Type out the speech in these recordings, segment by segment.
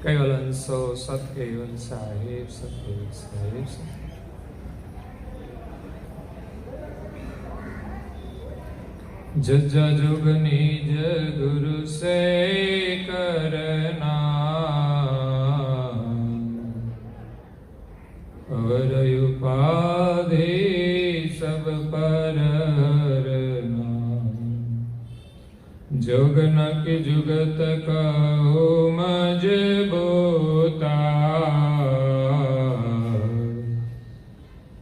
Kaivalan so Sat Kaival Sahib, Sat Kaival Sahib, Sat जज्जा जुग निज गुरु से करना और उपाधि सब पर जोग न कि जुगत कहो मजबूता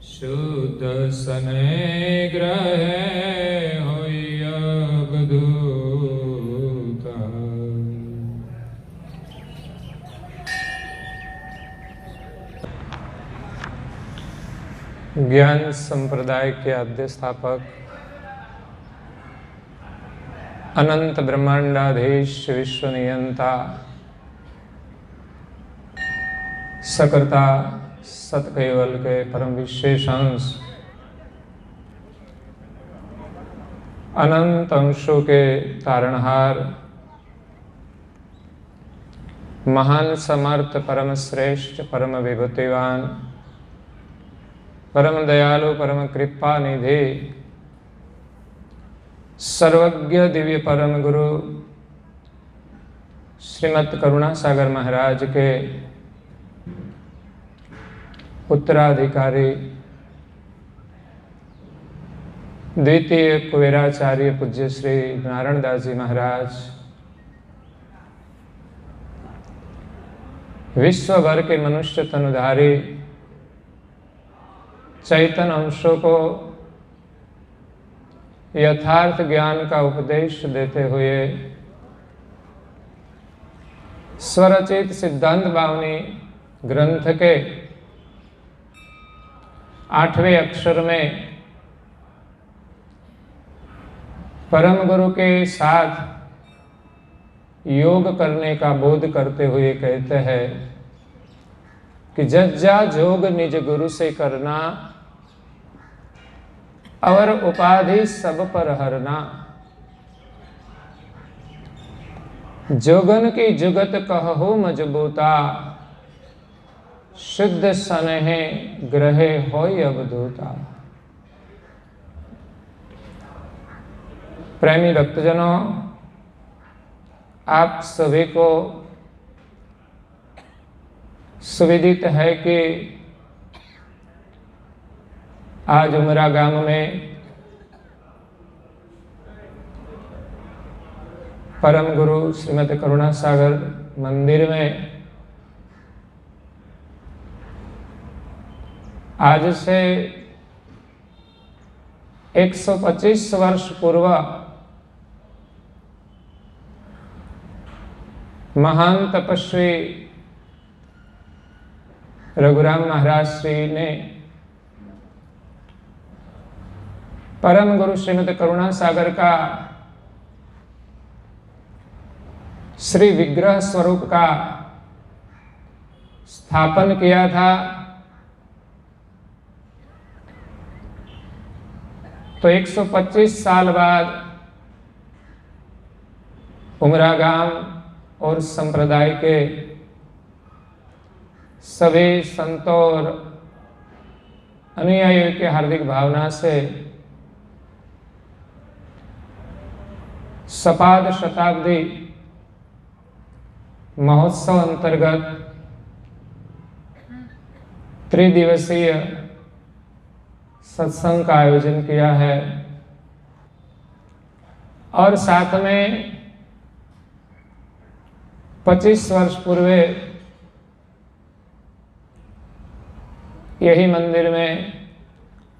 शुद्ध सने ग्रह ज्ञान संप्रदाय के आद्य स्थापक अनंत ब्रह्मांडाधीश विश्व नियंता सकर्ता सतकैवल के परम विशेष अंश अनंत अंशों के तारणहार महान समर्थ परम श्रेष्ठ परम विभूतिवान परम दयालु परम कृपा निधि सर्वज्ञ दिव्य परम गुरु श्रीमद् करुणा सागर महाराज के उत्तराधिकारी द्वितीय कुबेराचार्य पूज्य श्री नारायण दास जी महाराज विश्व भर के मनुष्य तनुधारी चैतन्य अंशों को यथार्थ ज्ञान का उपदेश देते हुए स्वरचित सिद्धांत बावनी ग्रंथ के 8वें अक्षर में परम गुरु के साथ योग करने का बोध करते हुए कहते हैं कि जज्जा जोग निज गुरु से करना और उपाधि सब पर हरना जोगन की जुगत कहो मजबूता शुद्ध सनहे ग्रहे होय अवधूता। प्रेमी भक्तजनों, आप सभी को सुविदित है कि आज उमरा गांव में परम गुरु श्रीमद् करुणा सागर मंदिर में आज से 125 वर्ष पूर्व महान तपस्वी रघुराम महाराज श्री ने परम गुरु श्रीमद् करुणा सागर का श्री विग्रह स्वरूप का स्थापन किया था। तो 125 साल बाद उमरा गांव और संप्रदाय के सभी संतों और अनुयायियों की हार्दिक भावना से सपाद शताब्दी महोत्सव अंतर्गत त्रिदिवसीय सत्संग का आयोजन किया है और साथ में 25 वर्ष पूर्व यही मंदिर में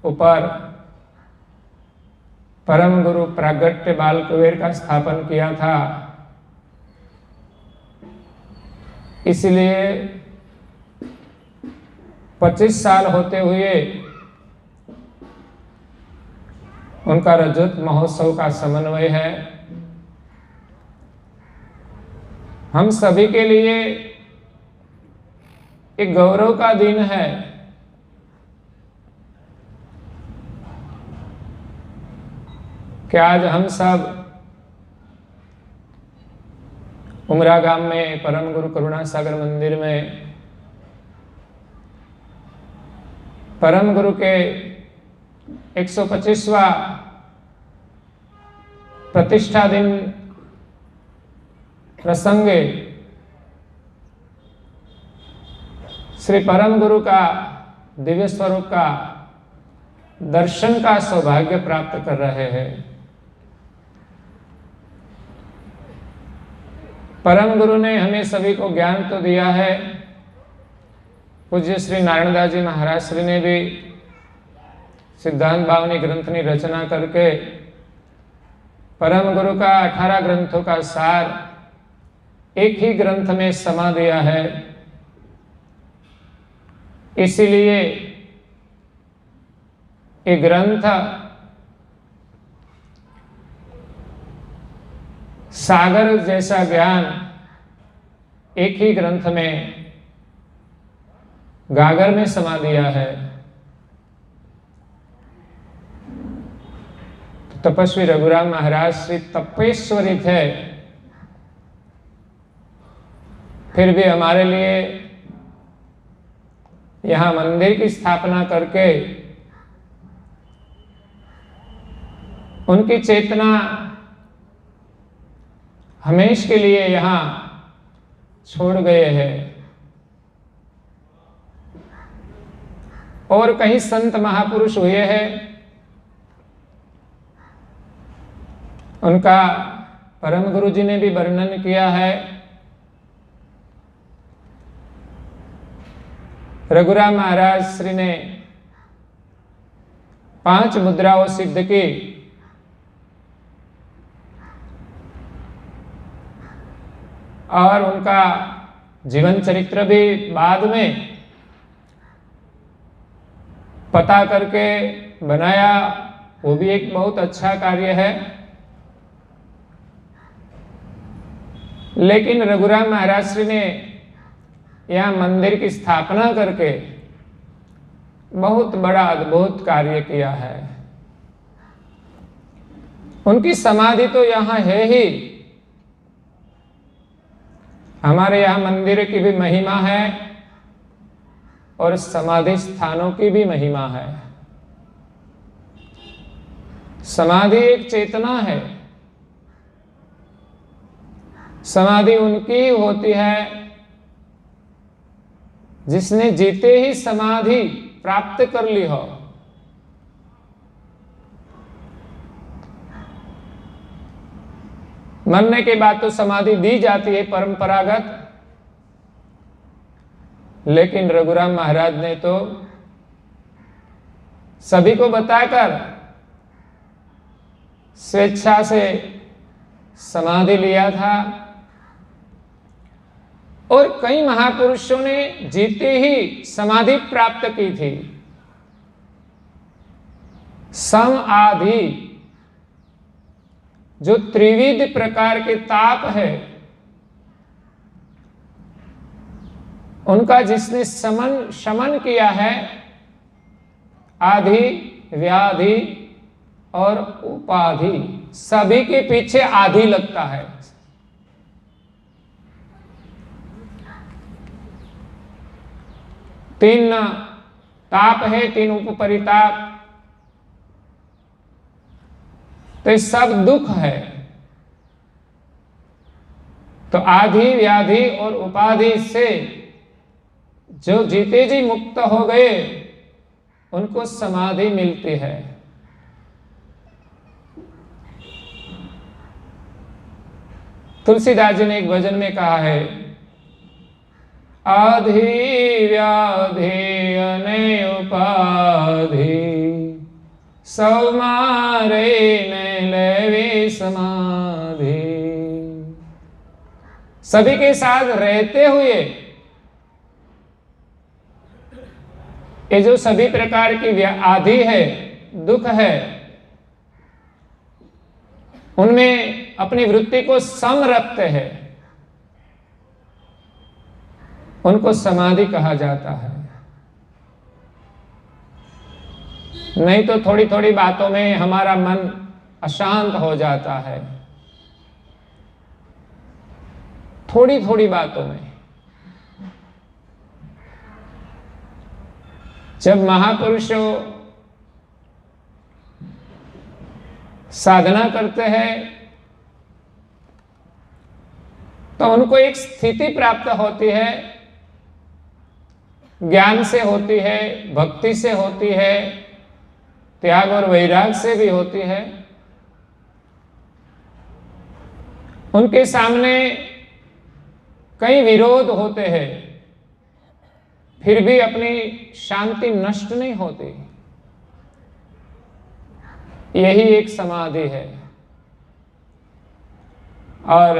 ऊपर परम गुरु प्रागट्य बाल कुबेर का स्थापन किया था। इसलिए 25 साल होते हुए उनका रजत महोत्सव का समन्वय है। हम सभी के लिए एक गौरव का दिन है कि आज हम सब उमरा गांव में परम गुरु करुणा सागर मंदिर में परम गुरु के 125वां प्रतिष्ठा दिन प्रसंगे श्री परम गुरु का दिव्य स्वरूप का दर्शन का सौभाग्य प्राप्त कर रहे हैं। परम गुरु ने हमें सभी को ज्ञान तो दिया है। पूज्य श्री नारायणदास जी महाराज श्री ने भी सिद्धांत भावनी ग्रंथ की रचना करके परम गुरु का 18 ग्रंथों का सार एक ही ग्रंथ में समा दिया है। इसीलिए ये ग्रंथ सागर जैसा ज्ञान एक ही ग्रंथ में गागर में समा दिया है। तपस्वी रघुराम महाराज श्री तपेश्वरी थे, फिर भी हमारे लिए यहाँ मंदिर की स्थापना करके उनकी चेतना हमेशा के लिए यहाँ छोड़ गए हैं। और कई संत महापुरुष हुए हैं, उनका परम गुरु जी ने भी वर्णन किया है। रघुराम महाराज श्री ने 5 मुद्राओं सिद्ध की। और उनका जीवन चरित्र भी बाद में पता करके बनाया, वो भी एक बहुत अच्छा कार्य है। लेकिन रघुराम महाराज श्री ने यहाँ मंदिर की स्थापना करके बहुत बड़ा अद्भुत कार्य किया है। उनकी समाधि तो यहाँ है ही, हमारे यहाँ मंदिर की भी महिमा है और समाधि स्थानों की भी महिमा है। समाधि एक चेतना है। समाधि उनकी होती है जिसने जीते ही समाधि प्राप्त कर ली हो। मरने के बाद तो समाधि दी जाती है परंपरागत, लेकिन रघुराम महाराज ने तो सभी को बताकर स्वेच्छा से समाधि लिया था। और कई महापुरुषों ने जीते ही समाधि प्राप्त की थी। सम आधि जो त्रिविध प्रकार के ताप है, उनका जिसने शमन किया है, आधि, व्याधि और उपाधि, सभी के पीछे आधि लगता है। तीन ताप है, 3 उपपरिताप, तो ये सब दुख है। तो आधि, व्याधि और उपाधि से जो जीते जी मुक्त हो गए, उनको समाधि मिलती है। तुलसीदास जी ने एक भजन में कहा है, आधि व्याधि अने उपाधि सौ मारे न लेवे समाधि। सभी के साथ रहते हुए ये जो सभी प्रकार की आधि है, दुख है, उनमें अपनी वृत्ति को सम रखते हैं, उनको समाधि कहा जाता है। नहीं तो थोड़ी थोड़ी बातों में हमारा मन अशांत हो जाता है। थोड़ी थोड़ी बातों में। जब महापुरुषों साधना करते हैं तो उनको एक स्थिति प्राप्त होती है, ज्ञान से होती है, भक्ति से होती है, त्याग और वैराग से भी होती है। उनके सामने कई विरोध होते हैं, फिर भी अपनी शांति नष्ट नहीं होती। यही एक समाधि है। और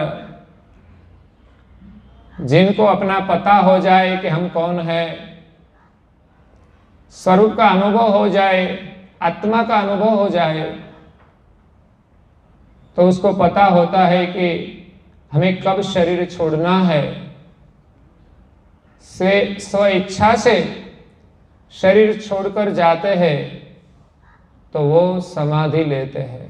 जिनको अपना पता हो जाए कि हम कौन है, स्वरूप का अनुभव हो जाए, आत्मा का अनुभव हो जाए, तो उसको पता होता है कि हमें कब शरीर छोड़ना है। स्व इच्छा से शरीर छोड़कर जाते हैं तो वो समाधि लेते हैं।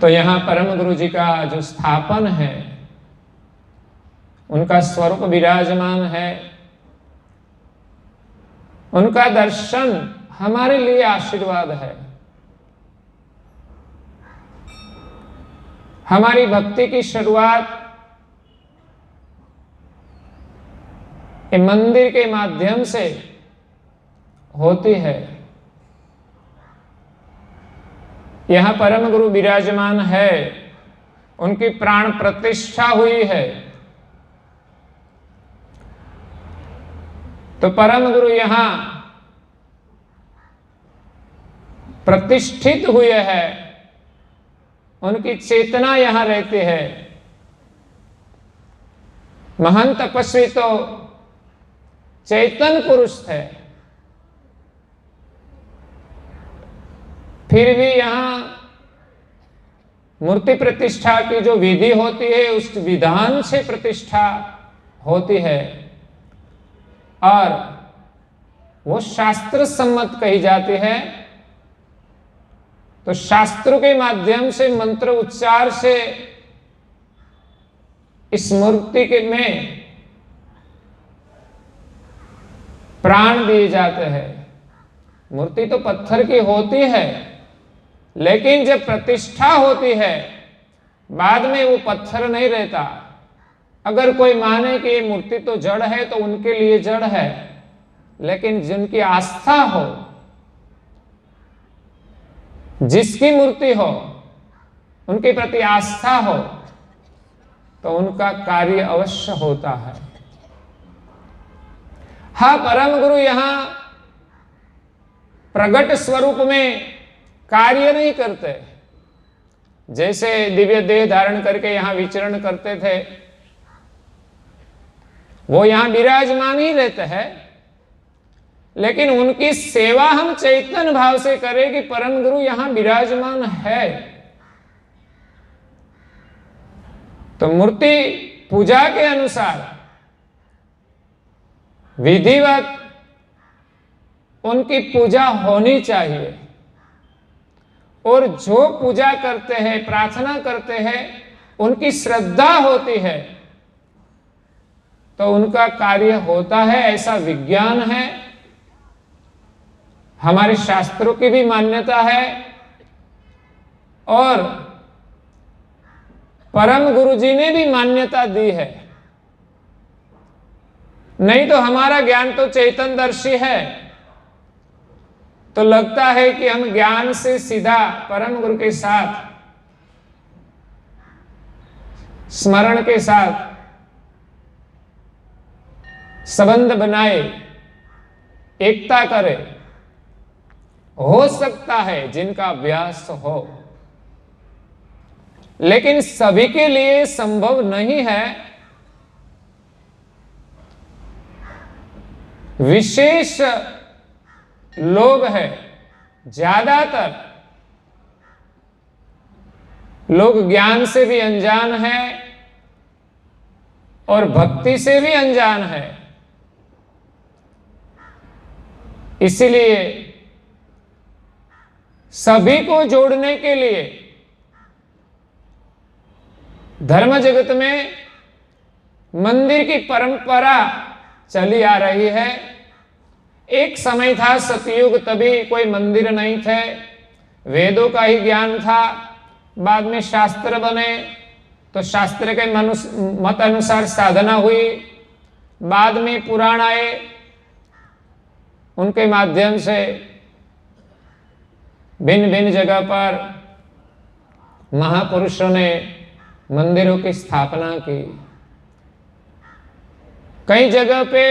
तो यहाँ परम गुरु जी का जो स्थापन है, उनका स्वरूप विराजमान है, उनका दर्शन हमारे लिए आशीर्वाद है। हमारी भक्ति की शुरुआत मंदिर के माध्यम से होती है। यहां परम गुरु विराजमान है, उनकी प्राण प्रतिष्ठा हुई है। तो परम गुरु यहां प्रतिष्ठित हुए हैं, उनकी चेतना यहां रहती है। महान तपस्वी तो चैतन्य पुरुष थे, फिर भी यहां मूर्ति प्रतिष्ठा की जो विधि होती है उस विधान से प्रतिष्ठा होती है और वो शास्त्र सम्मत कही जाती है। तो शास्त्रों के माध्यम से मंत्र उच्चार से इस मूर्ति के में प्राण दिए जाते हैं। मूर्ति तो पत्थर की होती है, लेकिन जब प्रतिष्ठा होती है बाद में वो पत्थर नहीं रहता। अगर कोई माने कि ये मूर्ति तो जड़ है तो उनके लिए जड़ है, लेकिन जिनकी आस्था हो, जिसकी मूर्ति हो, उनके प्रति आस्था हो, तो उनका कार्य अवश्य होता है। हाँ, परम गुरु यहां प्रगट स्वरूप में कार्य नहीं करते। जैसे दिव्य देह धारण करके यहां विचरण करते थे, वो यहां विराजमान ही रहते हैं, लेकिन उनकी सेवा हम चैतन्य भाव से करें कि परम गुरु यहां विराजमान है। तो मूर्ति पूजा के अनुसार विधिवत उनकी पूजा होनी चाहिए। और जो पूजा करते हैं, प्रार्थना करते हैं, उनकी श्रद्धा होती है तो उनका कार्य होता है, ऐसा विज्ञान है। हमारे शास्त्रों की भी मान्यता है और परम गुरु जी ने भी मान्यता दी है। नहीं तो हमारा ज्ञान तो चैतन्यदर्शी है, तो लगता है कि हम ज्ञान से सीधा परम गुरु के साथ, स्मरण के साथ संबंध बनाए, एकता करे। हो सकता है जिनका अभ्यास हो, लेकिन सभी के लिए संभव नहीं है। विशेष लोग हैं, ज्यादातर लोग ज्ञान से भी अनजान हैं और भक्ति से भी अनजान है। इसीलिए सभी को जोड़ने के लिए धर्म जगत में मंदिर की परंपरा चली आ रही है। एक समय था सतयुग, तभी कोई मंदिर नहीं थे, वेदों का ही ज्ञान था। बाद में शास्त्र बने तो शास्त्र के मत अनुसार साधना हुई। बाद में पुराण आए, उनके माध्यम से भिन्न भिन्न जगह पर महापुरुषों ने मंदिरों की स्थापना की। कई जगह पे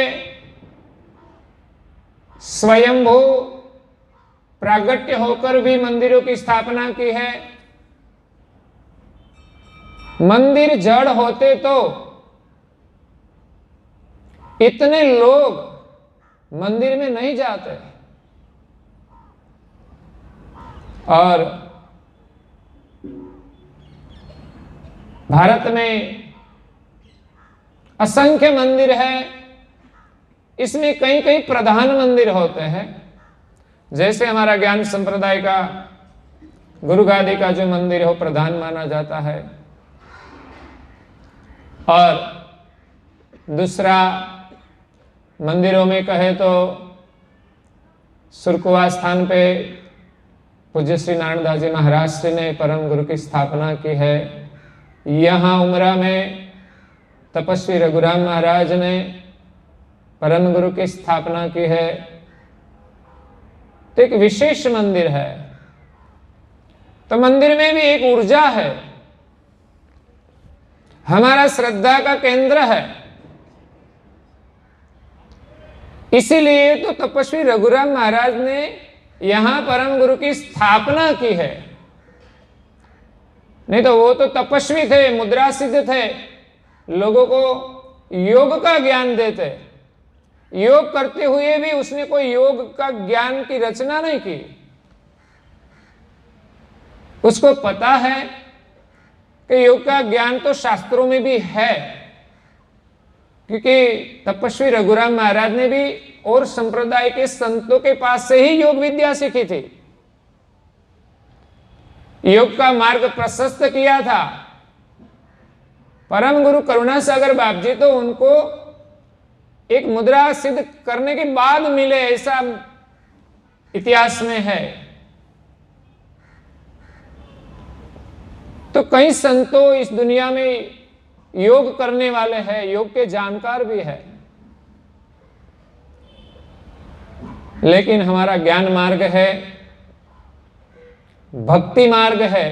स्वयंभू प्रागट्य होकर भी मंदिरों की स्थापना की है। मंदिर जड़ होते तो इतने लोग मंदिर में नहीं जाते, और भारत में असंख्य मंदिर है। इसमें कई कई प्रधान मंदिर होते हैं, जैसे हमारा ज्ञान संप्रदाय का गुरु गादी का जो मंदिर हो प्रधान माना जाता है, और दूसरा मंदिरों में कहे तो सुरकुआ स्थान पे पूज्य श्री नारायण दास जी महाराज श्री ने परम गुरु की स्थापना की है। यहाँ उमरा में तपस्वी रघुराम महाराज ने परम गुरु की स्थापना की है। तो एक विशेष मंदिर है। तो मंदिर में भी एक ऊर्जा है, हमारा श्रद्धा का केंद्र है। इसीलिए तो तपस्वी रघुराम महाराज ने यहां परम गुरु की स्थापना की है। नहीं तो वो तो तपस्वी थे, मुद्रा सिद्ध थे, लोगों को योग का ज्ञान देते। योग करते हुए भी उसने कोई योग का ज्ञान की रचना नहीं की। उसको पता है कि योग का ज्ञान तो शास्त्रों में भी है, क्योंकि तपस्वी रघुराम महाराज ने भी और संप्रदाय के संतों के पास से ही योग विद्या सीखी थी, योग का मार्ग प्रशस्त किया था। परम गुरु करुणा सागर बाप जी तो उनको एक मुद्रा सिद्ध करने के बाद मिले, ऐसा इतिहास में है। तो कई संतों इस दुनिया में योग करने वाले हैं, योग के जानकार भी है, लेकिन हमारा ज्ञान मार्ग है, भक्ति मार्ग है।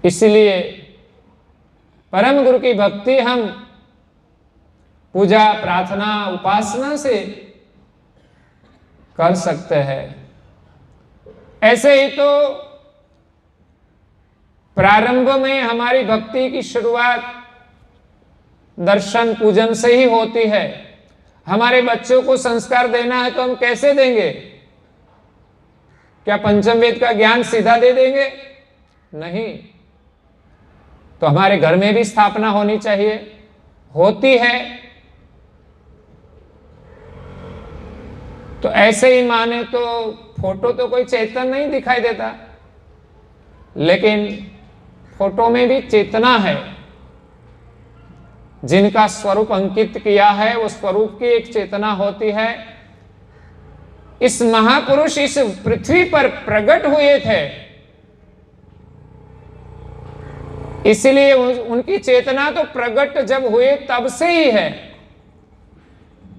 इसलिए परम गुरु की भक्ति हम पूजा प्रार्थना उपासना से कर सकते हैं। ऐसे ही तो प्रारंभ में हमारी भक्ति की शुरुआत दर्शन पूजन से ही होती है। हमारे बच्चों को संस्कार देना है तो हम कैसे देंगे? क्या पंचम वेद का ज्ञान सीधा दे देंगे? नहीं। तो हमारे घर में भी स्थापना होनी चाहिए, होती है। तो ऐसे ही माने तो फोटो तो कोई चेतन नहीं दिखाई देता, लेकिन फोटो में भी चेतना है। जिनका स्वरूप अंकित किया है वो स्वरूप की एक चेतना होती है। इस महापुरुष इस पृथ्वी पर प्रकट हुए थे, इसलिए उनकी चेतना तो प्रकट जब हुए तब से ही है।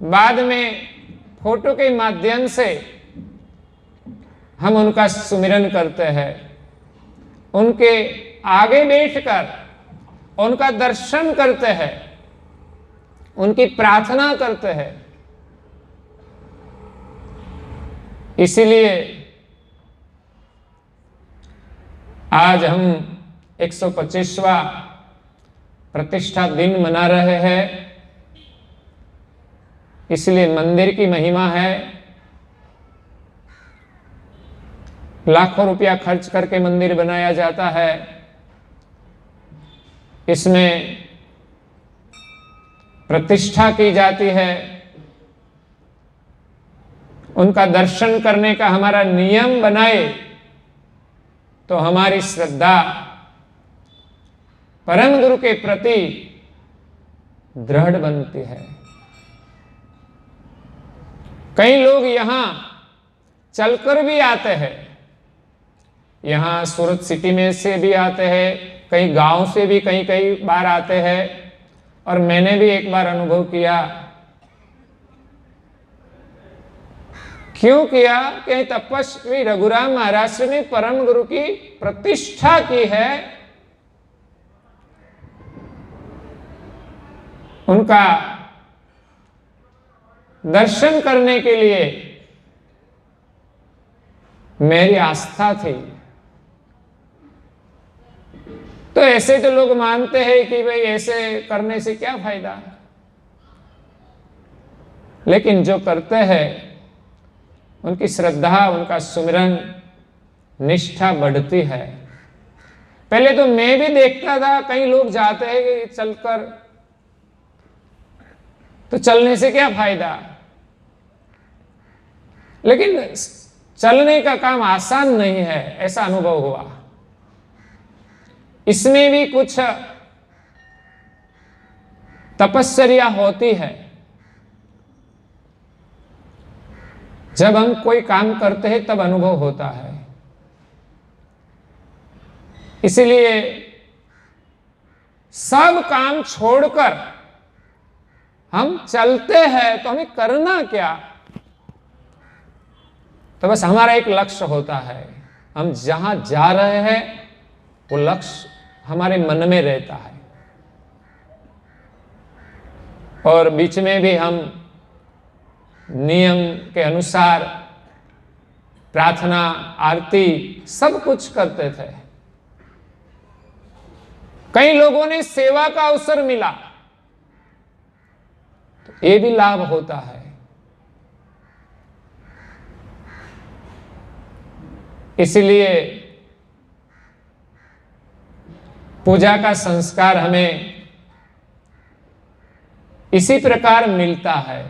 बाद में फोटो के माध्यम से हम उनका सुमिरन करते हैं, उनके आगे बैठकर उनका दर्शन करते हैं, उनकी प्रार्थना करते हैं। इसीलिए आज हम 125वां प्रतिष्ठा दिन मना रहे हैं। इसलिए मंदिर की महिमा है। लाखों रुपया खर्च करके मंदिर बनाया जाता है। इसमें प्रतिष्ठा की जाती है। उनका दर्शन करने का हमारा नियम बनाए तो हमारी श्रद्धा परम गुरु के प्रति दृढ़ बनती है। कई लोग यहां चलकर भी आते हैं, यहां सूरत सिटी में से भी आते हैं, कई गांव से भी कई कई बार आते हैं। और मैंने भी एक बार अनुभव किया। क्यों किया? कि तपस्वी रघुराम महाराज ने परम गुरु की प्रतिष्ठा की है, उनका दर्शन करने के लिए मेरी आस्था थी। तो ऐसे तो लोग मानते हैं कि भाई ऐसे करने से क्या फायदा, लेकिन जो करते हैं उनकी श्रद्धा, उनका सुमिरन, निष्ठा बढ़ती है। पहले तो मैं भी देखता था, कई लोग जाते हैं कि चलकर, तो चलने से क्या फायदा, लेकिन चलने का काम आसान नहीं है, ऐसा अनुभव हुआ। इसमें भी कुछ तपस्या होती है। जब हम कोई काम करते हैं तब अनुभव होता है। इसलिए सब काम छोड़कर हम चलते हैं तो हमें करना क्या? तो बस हमारा एक लक्ष्य होता है, हम जहां जा रहे हैं वो लक्ष्य हमारे मन में रहता है। और बीच में भी हम नियम के अनुसार प्रार्थना, आरती सब कुछ करते थे। कई लोगों ने सेवा का अवसर मिला तो ये भी लाभ होता है। इसलिए पूजा का संस्कार हमें इसी प्रकार मिलता है।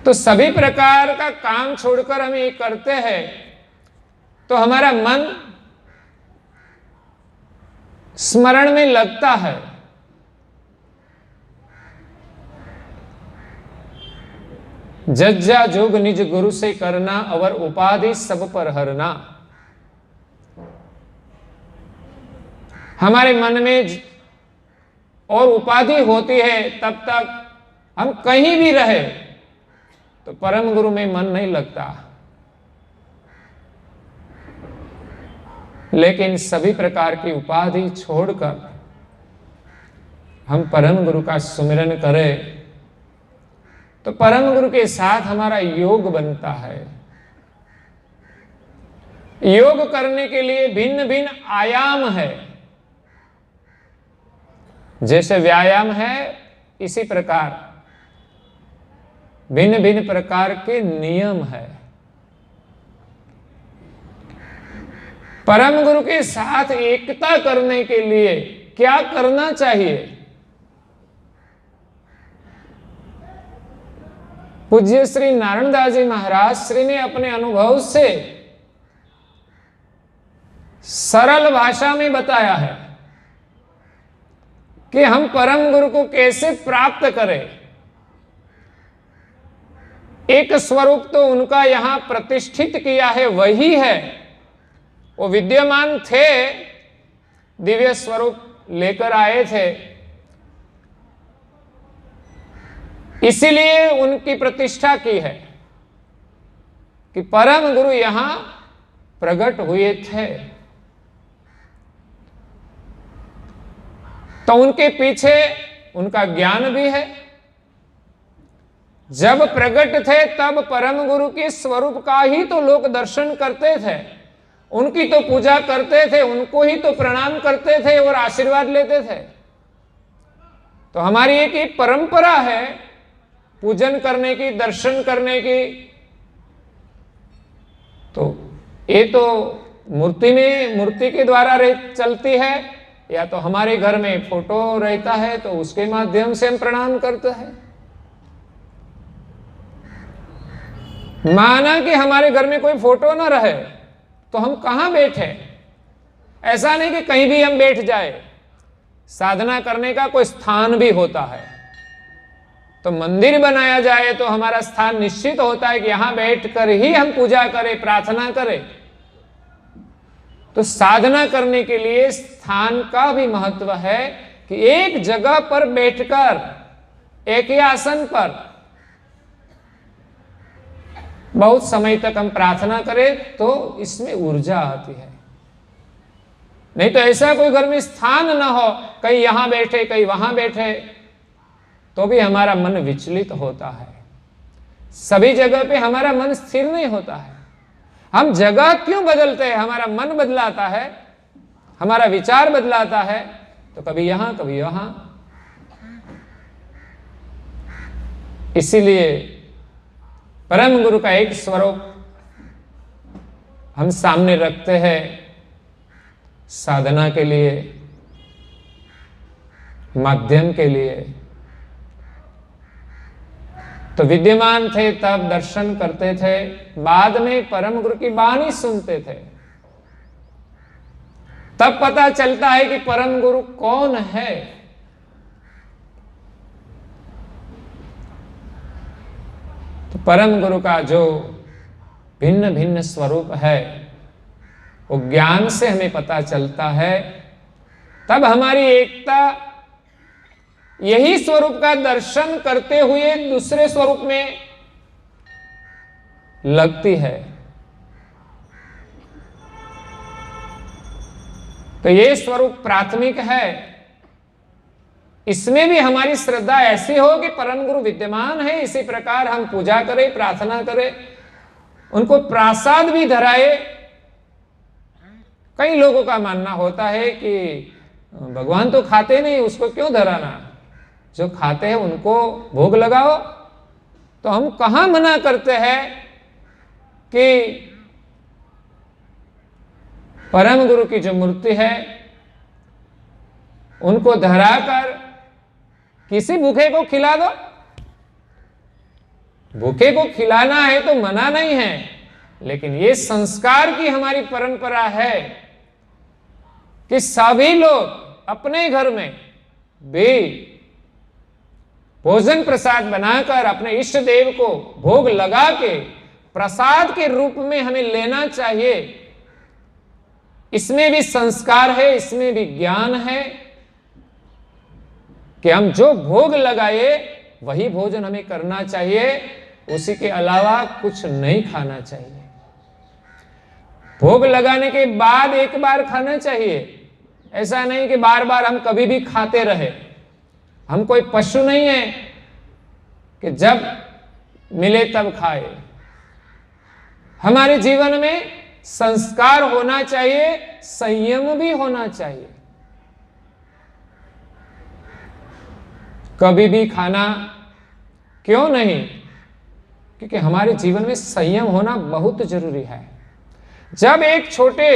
तो सभी प्रकार का काम छोड़कर हम ये करते हैं तो हमारा मन स्मरण में लगता है। जज्जा जोग निज गुरु से करना, अवर उपाधि सब पर हरना। हमारे मन में और उपाधि होती है तब तक हम कहीं भी रहे तो परम गुरु में मन नहीं लगता। लेकिन सभी प्रकार की उपाधि छोड़कर हम परम गुरु का सुमिरन करें तो परम गुरु के साथ हमारा योग बनता है। योग करने के लिए भिन्न भिन्न आयाम है। जैसे व्यायाम है इसी प्रकार भिन्न भिन्न प्रकार के नियम है। परम गुरु के साथ एकता करने के लिए क्या करना चाहिए? पूज्य श्री नारायण दास जी महाराज श्री ने अपने अनुभव से सरल भाषा में बताया है कि हम परम गुरु को कैसे प्राप्त करें। एक स्वरूप तो उनका यहां प्रतिष्ठित किया है, वही है, वो विद्यमान थे, दिव्य स्वरूप लेकर आए थे, इसीलिए उनकी प्रतिष्ठा की है कि परम गुरु यहां प्रकट हुए थे। तो उनके पीछे उनका ज्ञान भी है। जब प्रकट थे तब परम गुरु के स्वरूप का ही तो लोग दर्शन करते थे, उनकी तो पूजा करते थे, उनको ही तो प्रणाम करते थे और आशीर्वाद लेते थे। तो हमारी एक परंपरा है पूजन करने की, दर्शन करने की। तो ये तो मूर्ति के द्वारा चलती है, या तो हमारे घर में फोटो रहता है तो उसके माध्यम से हम प्रणाम करते हैं। माना कि हमारे घर में कोई फोटो ना रहे तो हम कहां बैठे? ऐसा नहीं कि कहीं भी हम बैठ जाए, साधना करने का कोई स्थान भी होता है। तो मंदिर बनाया जाए तो हमारा स्थान निश्चित होता है कि यहां बैठकर ही हम पूजा करें, प्रार्थना करें। तो साधना करने के लिए स्थान का भी महत्व है कि एक जगह पर बैठकर एक ही आसन पर बहुत समय तक हम प्रार्थना करें तो इसमें ऊर्जा आती है। नहीं तो ऐसा कोई घर में स्थान ना हो, कहीं यहां बैठे कहीं वहां बैठे, तो भी हमारा मन विचलित होता है। सभी जगह पे हमारा मन स्थिर नहीं होता है। हम जगह क्यों बदलते हैं? हमारा मन बदलाता है, हमारा विचार बदलाता है, तो कभी यहां कभी वहां। इसीलिए परम गुरु का एक स्वरूप हम सामने रखते हैं साधना के लिए, माध्यम के लिए। तो विद्यमान थे तब दर्शन करते थे, बाद में परम गुरु की वाणी सुनते थे, तब पता चलता है कि परम गुरु कौन है। तो परम गुरु का जो भिन्न भिन्न स्वरूप है वो ज्ञान से हमें पता चलता है। तब हमारी एकता यही स्वरूप का दर्शन करते हुए दूसरे स्वरूप में लगती है। तो ये स्वरूप प्राथमिक है, इसमें भी हमारी श्रद्धा ऐसी हो कि परम गुरु विद्यमान है, इसी प्रकार हम पूजा करें, प्रार्थना करें, उनको प्रसाद भी धराए। कई लोगों का मानना होता है कि भगवान तो खाते नहीं, उसको क्यों धराना, जो खाते हैं उनको भोग लगाओ। तो हम कहां मना करते हैं कि परम गुरु की जो मूर्ति है उनको धराकर किसी भूखे को खिला दो। भूखे को खिलाना है तो मना नहीं है, लेकिन ये संस्कार की हमारी परंपरा है कि सभी लोग अपने घर में भी भोजन प्रसाद बनाकर अपने इष्ट देव को भोग लगा के प्रसाद के रूप में हमें लेना चाहिए। इसमें भी संस्कार है, इसमें भी ज्ञान है कि हम जो भोग लगाए वही भोजन हमें करना चाहिए, उसी के अलावा कुछ नहीं खाना चाहिए। भोग लगाने के बाद एक बार खाना चाहिए, ऐसा नहीं कि बार बार हम कभी भी खाते रहे। हम कोई पशु नहीं है कि जब मिले तब खाए। हमारे जीवन में संस्कार होना चाहिए, संयम भी होना चाहिए। कभी भी खाना क्यों नहीं? क्योंकि हमारे जीवन में संयम होना बहुत जरूरी है। जब एक छोटे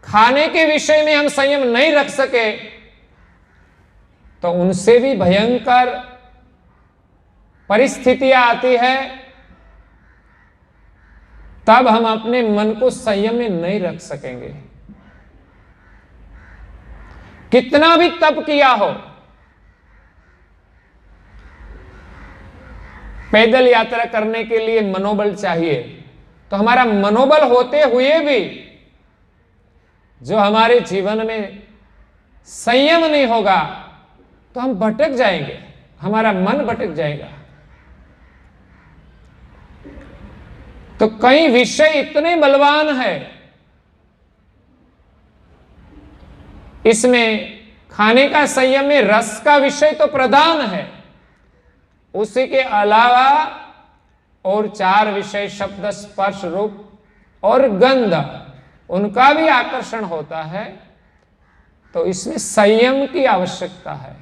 खाने के विषय में हम संयम नहीं रख सके तो उनसे भी भयंकर परिस्थितियां आती है। तब हम अपने मन को संयम में नहीं रख सकेंगे। कितना भी तप किया हो, पैदल यात्रा करने के लिए मनोबल चाहिए, तो हमारा मनोबल होते हुए भी जो हमारे जीवन में संयम नहीं होगा तो हम भटक जाएंगे, हमारा मन भटक जाएगा। तो कई विषय इतने बलवान है, इसमें खाने का संयम में रस का विषय तो प्रधान है, उसी के अलावा और 4 विषय शब्द, स्पर्श, रूप और गंध, उनका भी आकर्षण होता है। तो इसमें संयम की आवश्यकता है।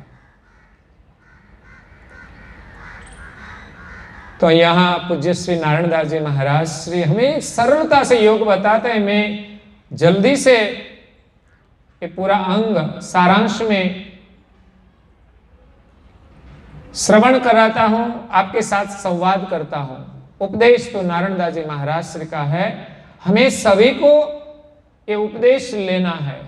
तो यहां पूज्य श्री नारायण दास जी महाराज श्री हमें सरलता से योग बताते हैं। मैं जल्दी से ये पूरा अंग सारांश में श्रवण कराता हूं, आपके साथ संवाद करता हूं। उपदेश तो नारायण दास जी महाराज श्री का है, हमें सभी को ये उपदेश लेना है।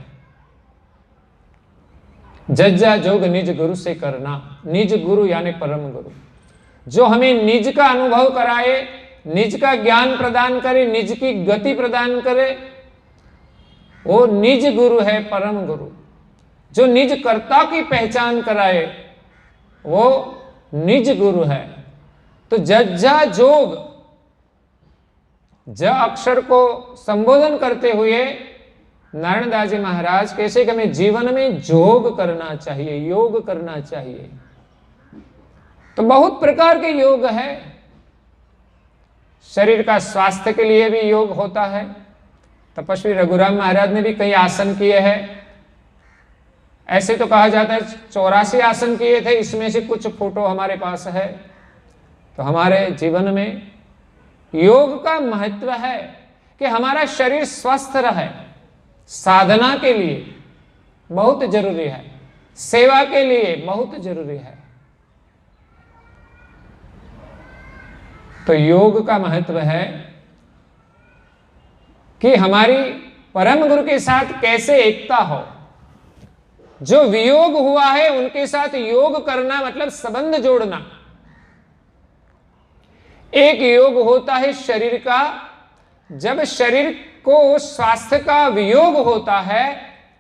जज्जा जोग निज गुरु से करना। निज गुरु यानी परम गुरु, जो हमें निज का अनुभव कराए, निज का ज्ञान प्रदान करे, निज की गति प्रदान करे, वो निज गुरु है, परम गुरु। जो निज कर्ता की पहचान कराए वो निज गुरु है। तो जज्जा जोग, ज अक्षर को संबोधन करते हुए नारायण दास जी महाराज कैसे कि हमें जीवन में जोग करना चाहिए, योग करना चाहिए। तो बहुत प्रकार के योग है। शरीर का स्वास्थ्य के लिए भी योग होता है। तपस्वी रघुराम महाराज ने भी कई आसन किए हैं। ऐसे तो कहा जाता है 84 आसन किए थे, इसमें से कुछ फोटो हमारे पास है। तो हमारे जीवन में योग का महत्व है कि हमारा शरीर स्वस्थ रहे। साधना के लिए बहुत जरूरी है, सेवा के लिए बहुत जरूरी है। तो योग का महत्व है कि हमारी परम गुरु के साथ कैसे एकता हो। जो वियोग हुआ है उनके साथ योग करना मतलब संबंध जोड़ना। एक योग होता है शरीर का, जब शरीर को स्वास्थ्य का वियोग होता है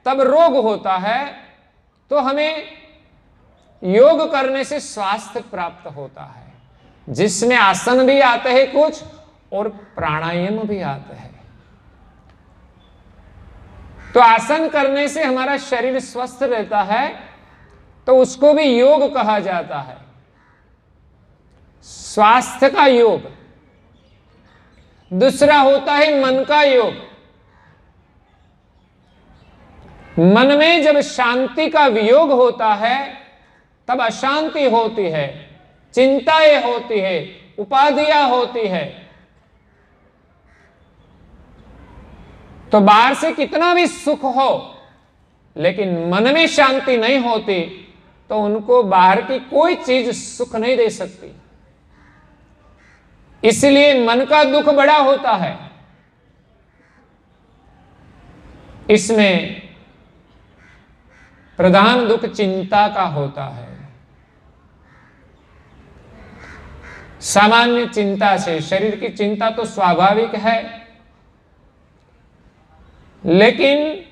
तब रोग होता है। तो हमें योग करने से स्वास्थ्य प्राप्त होता है, जिसमें आसन भी आते हैं कुछ और प्राणायाम भी आते हैं। तो आसन करने से हमारा शरीर स्वस्थ रहता है, तो उसको भी योग कहा जाता है, स्वास्थ्य का योग। दूसरा होता है मन का योग। मन में जब शांति का वियोग होता है तब अशांति होती है, चिंताएं होती है, उपाधियां होती है। तो बाहर से कितना भी सुख हो लेकिन मन में शांति नहीं होती तो उनको बाहर की कोई चीज सुख नहीं दे सकती। इसलिए मन का दुख बड़ा होता है। इसमें प्रधान दुख चिंता का होता है। सामान्य चिंता से, शरीर की चिंता तो स्वाभाविक है, लेकिन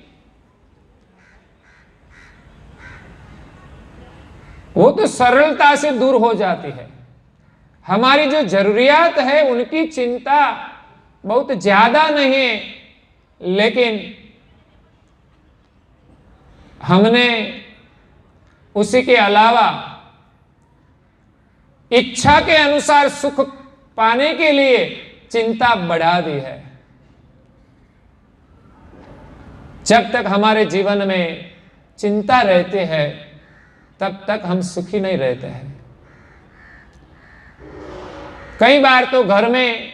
वो तो सरलता से दूर हो जाती है। हमारी जो जरूरियात है उनकी चिंता बहुत ज्यादा नहीं है, लेकिन हमने उसी के अलावा इच्छा के अनुसार सुख पाने के लिए चिंता बढ़ा दी है। जब तक हमारे जीवन में चिंता रहती है तब तक हम सुखी नहीं रहते हैं। कई बार तो घर में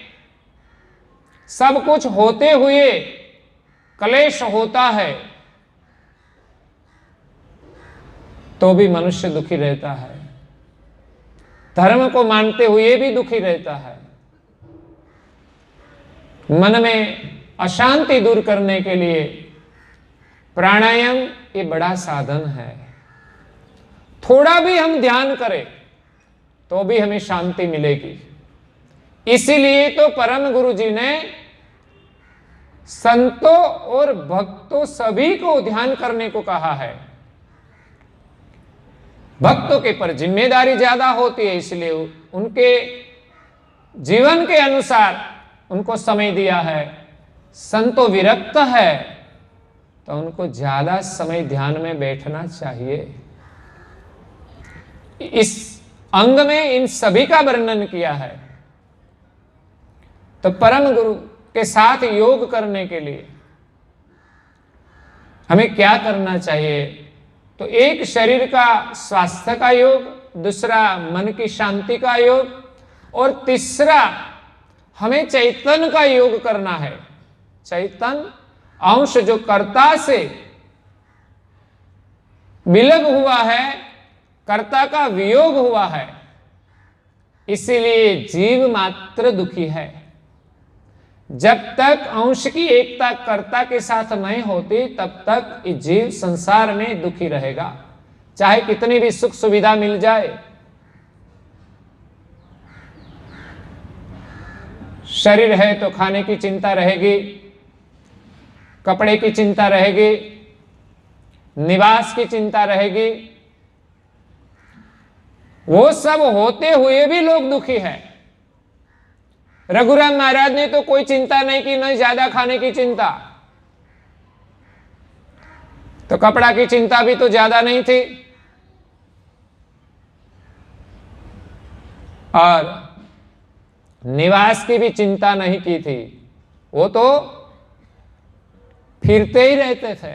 सब कुछ होते हुए क्लेश होता है तो भी मनुष्य दुखी रहता है। धर्म को मानते हुए भी दुखी रहता है। मन में अशांति दूर करने के लिए प्राणायाम ये बड़ा साधन है। थोड़ा भी हम ध्यान करें तो भी हमें शांति मिलेगी। इसीलिए तो परम गुरु जी ने संतों और भक्तों सभी को ध्यान करने को कहा है। भक्तों के पर जिम्मेदारी ज्यादा होती है, इसलिए उनके जीवन के अनुसार उनको समय दिया है। संतो विरक्त है तो उनको ज्यादा समय ध्यान में बैठना चाहिए। इस अंग में इन सभी का वर्णन किया है। तो परम गुरु के साथ योग करने के लिए हमें क्या करना चाहिए? तो एक शरीर का स्वास्थ्य का योग, दूसरा मन की शांति का योग, और तीसरा हमें चैतन्य का योग करना है। चैतन्य अंश जो कर्ता से विलग हुआ है, कर्ता का वियोग हुआ है, इसीलिए जीव मात्र दुखी है। जब तक अंश की एकता कर्ता के साथ नहीं होती तब तक ये जीव संसार में दुखी रहेगा, चाहे कितनी भी सुख सुविधा मिल जाए। शरीर है तो खाने की चिंता रहेगी, कपड़े की चिंता रहेगी, निवास की चिंता रहेगी। वो सब होते हुए भी लोग दुखी हैं। रघुराम महाराज ने तो कोई चिंता नहीं की, नहीं ज्यादा खाने की चिंता, तो कपड़ा की चिंता भी तो ज्यादा नहीं थी, और निवास की भी चिंता नहीं की थी। वो तो फिरते ही रहते थे,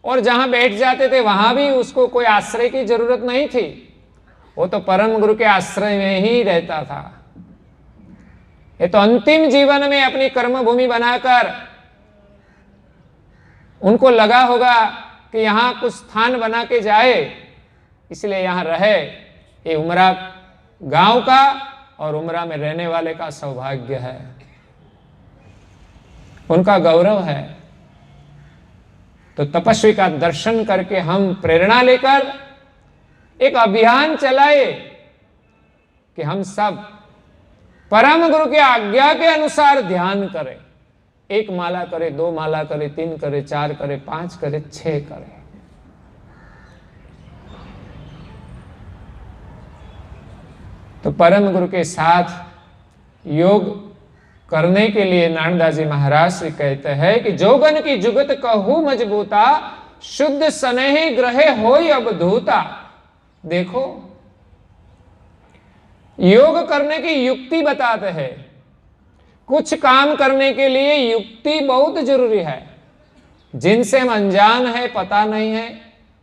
और जहां बैठ जाते थे वहां भी उसको कोई आश्रय की जरूरत नहीं थी। वो तो परम गुरु के आश्रय में ही रहता था। ये तो अंतिम जीवन में अपनी कर्म भूमि बनाकर उनको लगा होगा कि यहां कुछ स्थान बना के जाए, इसलिए यहां रहे। ये उमरा गांव का और उमरा में रहने वाले का सौभाग्य है, उनका गौरव है। तो तपस्वी का दर्शन करके हम प्रेरणा लेकर एक अभियान चलाए कि हम सब परम गुरु की आज्ञा के अनुसार ध्यान करें। 1 माला करे, 2 माला करे, 3 करे, 4 करे, 5 करे, 6 करे। तो परम गुरु के साथ योग करने के लिए नानदास जी महाराज श्री कहते हैं कि जोगन की जुगत कहू मजबूता, शुद्ध स्नेह ग्रहे होय अवधूता। देखो, योग करने की युक्ति बताते हैं। कुछ काम करने के लिए युक्ति बहुत जरूरी है। जिनसे हम अनजान है, पता नहीं है,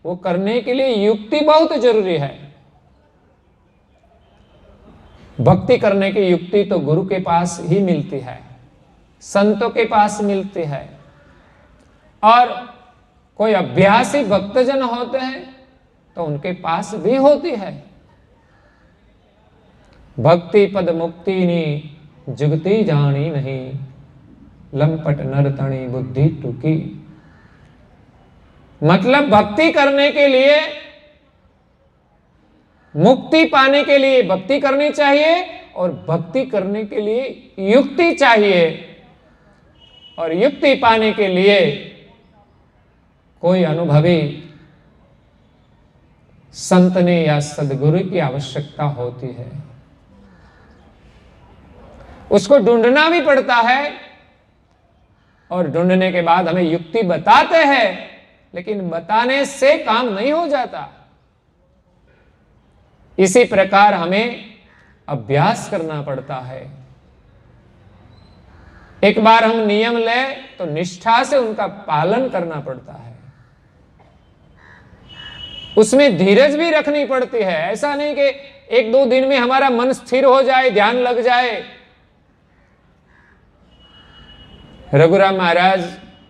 वो करने के लिए युक्ति बहुत जरूरी है। भक्ति करने की युक्ति तो गुरु के पास ही मिलती है, संतों के पास मिलती है, और कोई अभ्यासी भक्तजन होते हैं तो उनके पास भी होती है। भक्ति पद मुक्ति नी जुगती जानी नहीं, लंपट नरतणी बुद्धि टूकी। मतलब भक्ति करने के लिए, मुक्ति पाने के लिए भक्ति करनी चाहिए, और भक्ति करने के लिए युक्ति चाहिए, और युक्ति पाने के लिए कोई अनुभवी संतने या सदगुरु की आवश्यकता होती है। उसको ढूंढना भी पड़ता है, और ढूंढने के बाद हमें युक्ति बताते हैं, लेकिन बताने से काम नहीं हो जाता। इसी प्रकार हमें अभ्यास करना पड़ता है। एक बार हम नियम ले तो निष्ठा से उनका पालन करना पड़ता है। उसमें धीरज भी रखनी पड़ती है। ऐसा नहीं कि 1-2 दिन में हमारा मन स्थिर हो जाए, ध्यान लग जाए। रघुराम महाराज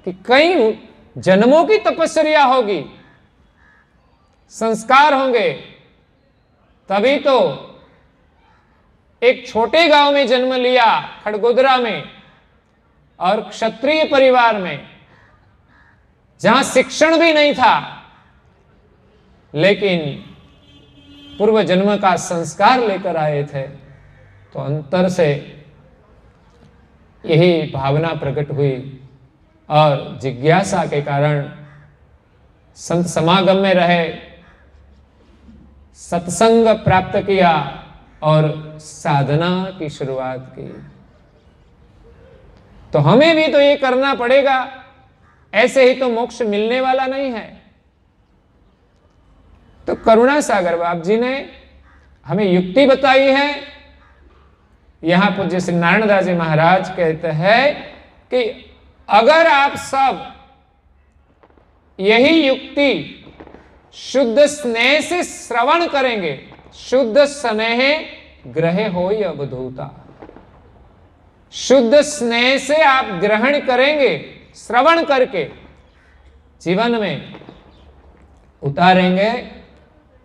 की कई जन्मों की तपस्या होगी, संस्कार होंगे, तभी तो एक छोटे गांव में जन्म लिया, खड़गोदरा में, और क्षत्रिय परिवार में, जहां शिक्षण भी नहीं था, लेकिन पूर्व जन्म का संस्कार लेकर आए थे। तो अंतर से यही भावना प्रकट हुई, और जिज्ञासा के कारण संत समागम में रहे, सत्संग प्राप्त किया और साधना की शुरुआत की। तो हमें भी तो ये करना पड़ेगा, ऐसे ही तो मोक्ष मिलने वाला नहीं है। तो करुणा सागर बाप जी ने हमें युक्ति बताई है। यहां पूज्य श्री नारायणदास जी महाराज कहते हैं कि अगर आप सब यही युक्ति शुद्ध स्नेह से श्रवण करेंगे, शुद्ध स्नेह ग्रहे होय अवधूता, शुद्ध स्नेह से आप ग्रहण करेंगे, श्रवण करके जीवन में उतारेंगे,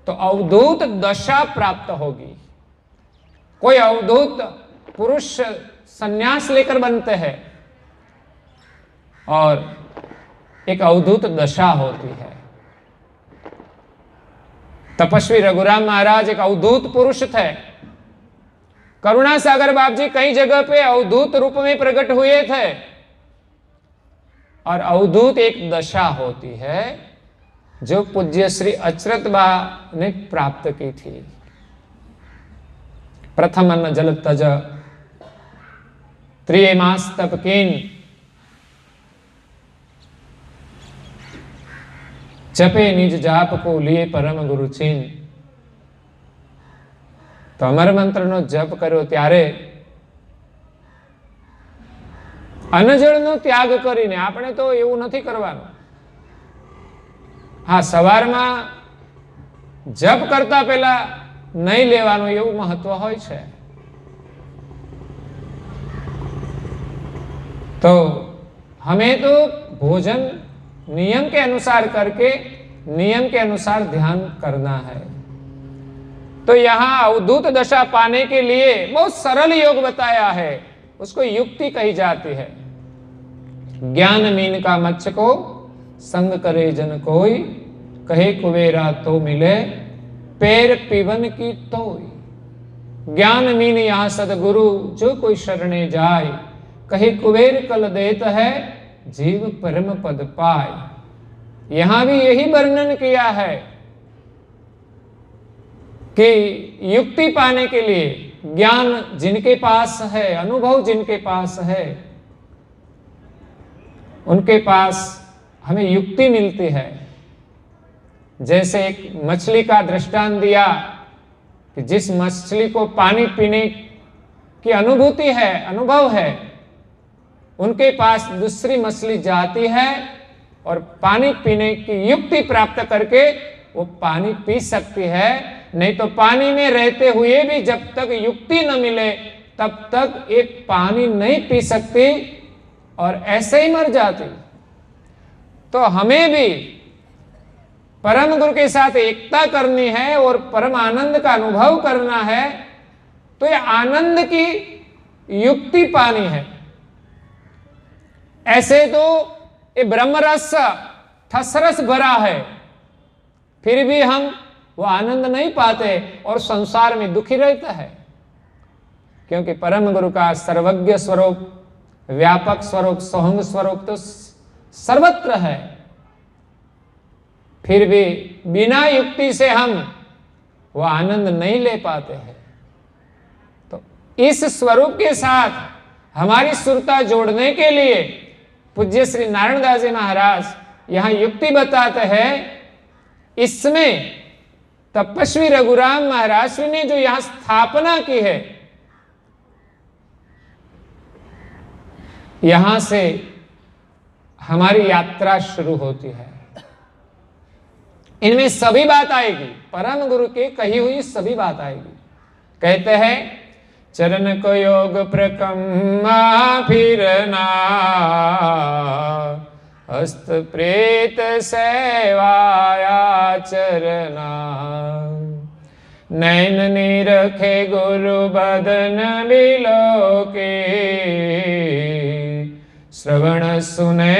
तो अवधूत दशा प्राप्त होगी। कोई अवधूत पुरुष संन्यास लेकर बनते हैं, और एक अवधूत दशा होती है। तपस्वी रघुराम महाराज एक अवधूत पुरुष थे। करुणा सागर बाप जी कई जगह पे अवधूत रूप में प्रकट हुए थे, और अवधूत एक दशा होती है जो पूज्य श्री अचरत बा ने प्राप्त की थी। प्रथम अन्न जल तज त्रिय मास तप कीन, जपे निज जाप को लिए परम गुरु चीन। तो अमर मंत्र नो जप करो त्यारे अनजळनो त्याग करीने, આપણે તો એવું નથી કરવાનું। હા, સવારમાં જપ કરતા પહેલા નહીં લેવાનું એવું મહત્વ હોય છે। तो हमें तो भोजन नियम के अनुसार करके नियम के अनुसार ध्यान करना है। तो यहां अवधूत दशा पाने के लिए बहुत सरल योग बताया है, उसको युक्ति कही जाती है। ज्ञान मीन का मच्छ को संग करे जन कोई, कहे कुबेरा तो मिले पैर पीवन की तोई। ज्ञान मीन यहां सदगुरु जो कोई शरणे जाय, कहे कुबेर कल देत है जीव परम पद पाए। यहां भी यही वर्णन किया है कि युक्ति पाने के लिए ज्ञान जिनके पास है, अनुभव जिनके पास है, उनके पास हमें युक्ति मिलती है। जैसे एक मछली का दृष्टांत दिया कि जिस मछली को पानी पीने की अनुभूति है, अनुभव है, उनके पास दूसरी मछली जाती है और पानी पीने की युक्ति प्राप्त करके वो पानी पी सकती है। नहीं तो पानी में रहते हुए भी जब तक युक्ति न मिले तब तक एक पानी नहीं पी सकती और ऐसे ही मर जाती। तो हमें भी परम गुरु के साथ एकता करनी है और परम आनंद का अनुभव करना है। तो ये आनंद की युक्ति पानी है। ऐसे तो ये ब्रह्मरस ठसरस भरा है, फिर भी हम वो आनंद नहीं पाते और संसार में दुखी रहता है। क्योंकि परम गुरु का सर्वज्ञ स्वरूप, व्यापक स्वरूप, सोहंग स्वरूप तो सर्वत्र है, फिर भी बिना युक्ति से हम वो आनंद नहीं ले पाते हैं। तो इस स्वरूप के साथ हमारी सुरता जोड़ने के लिए पूज्य श्री नारायण दास जी महाराज यहां युक्ति बताते हैं। इसमें तपस्वी रघुराम महाराज ने जो यहां स्थापना की है, यहां से हमारी यात्रा शुरू होती है। इनमें सभी बात आएगी, परम गुरु के कही हुई सभी बात आएगी। कहते हैं चरण को योग प्रकम्मा फिरना, हस्त प्रेत सेवाया चरना। नैन निरखे गुरु बदन बिलोके, श्रवण सुने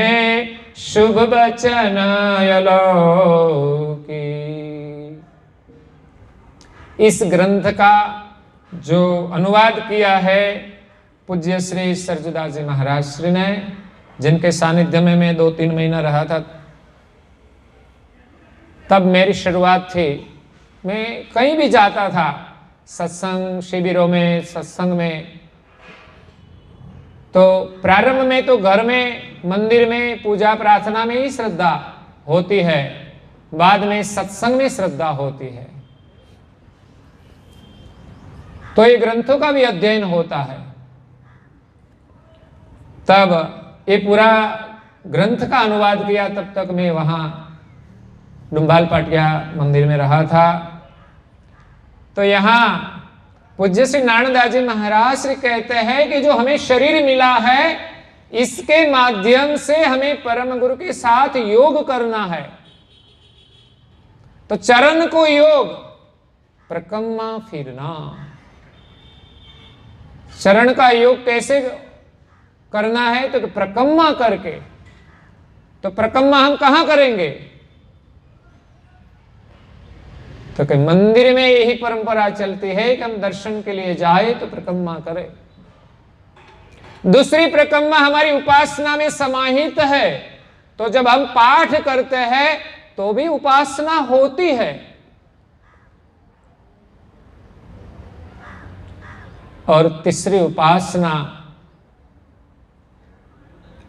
शुभ बचन अलोकी। इस ग्रंथ का जो अनुवाद किया है पूज्य श्री सरजुदास जी महाराज श्री ने, जिनके सानिध्य में मैं 2-3 महीना रहा था, तब मेरी शुरुआत थी। मैं कहीं भी जाता था, सत्संग शिविरों में, सत्संग में, तो प्रारंभ में तो घर में, मंदिर में, पूजा प्रार्थना में ही श्रद्धा होती है, बाद में सत्संग में श्रद्धा होती है। तो ये ग्रंथों का भी अध्ययन होता है। तब ये पूरा ग्रंथ का अनुवाद किया, तब तक मैं वहां डुम्बाल पाटिया मंदिर में रहा था। तो यहां पूज्य श्री नारायण दास जी महाराज श्री कहते हैं कि जो हमें शरीर मिला है, इसके माध्यम से हमें परम गुरु के साथ योग करना है। तो चरण को योग, प्रकम्मा फिरना। चरण का योग कैसे करना है? तो प्रकम्मा करके, तो परिक्रमा हम कहां करेंगे? तो कहीं मंदिर में यही परंपरा चलती है कि हम दर्शन के लिए जाए तो परिक्रमा करें। दूसरी परिक्रमा हमारी उपासना में समाहित है, तो जब हम पाठ करते हैं तो भी उपासना होती है। और तीसरी उपासना,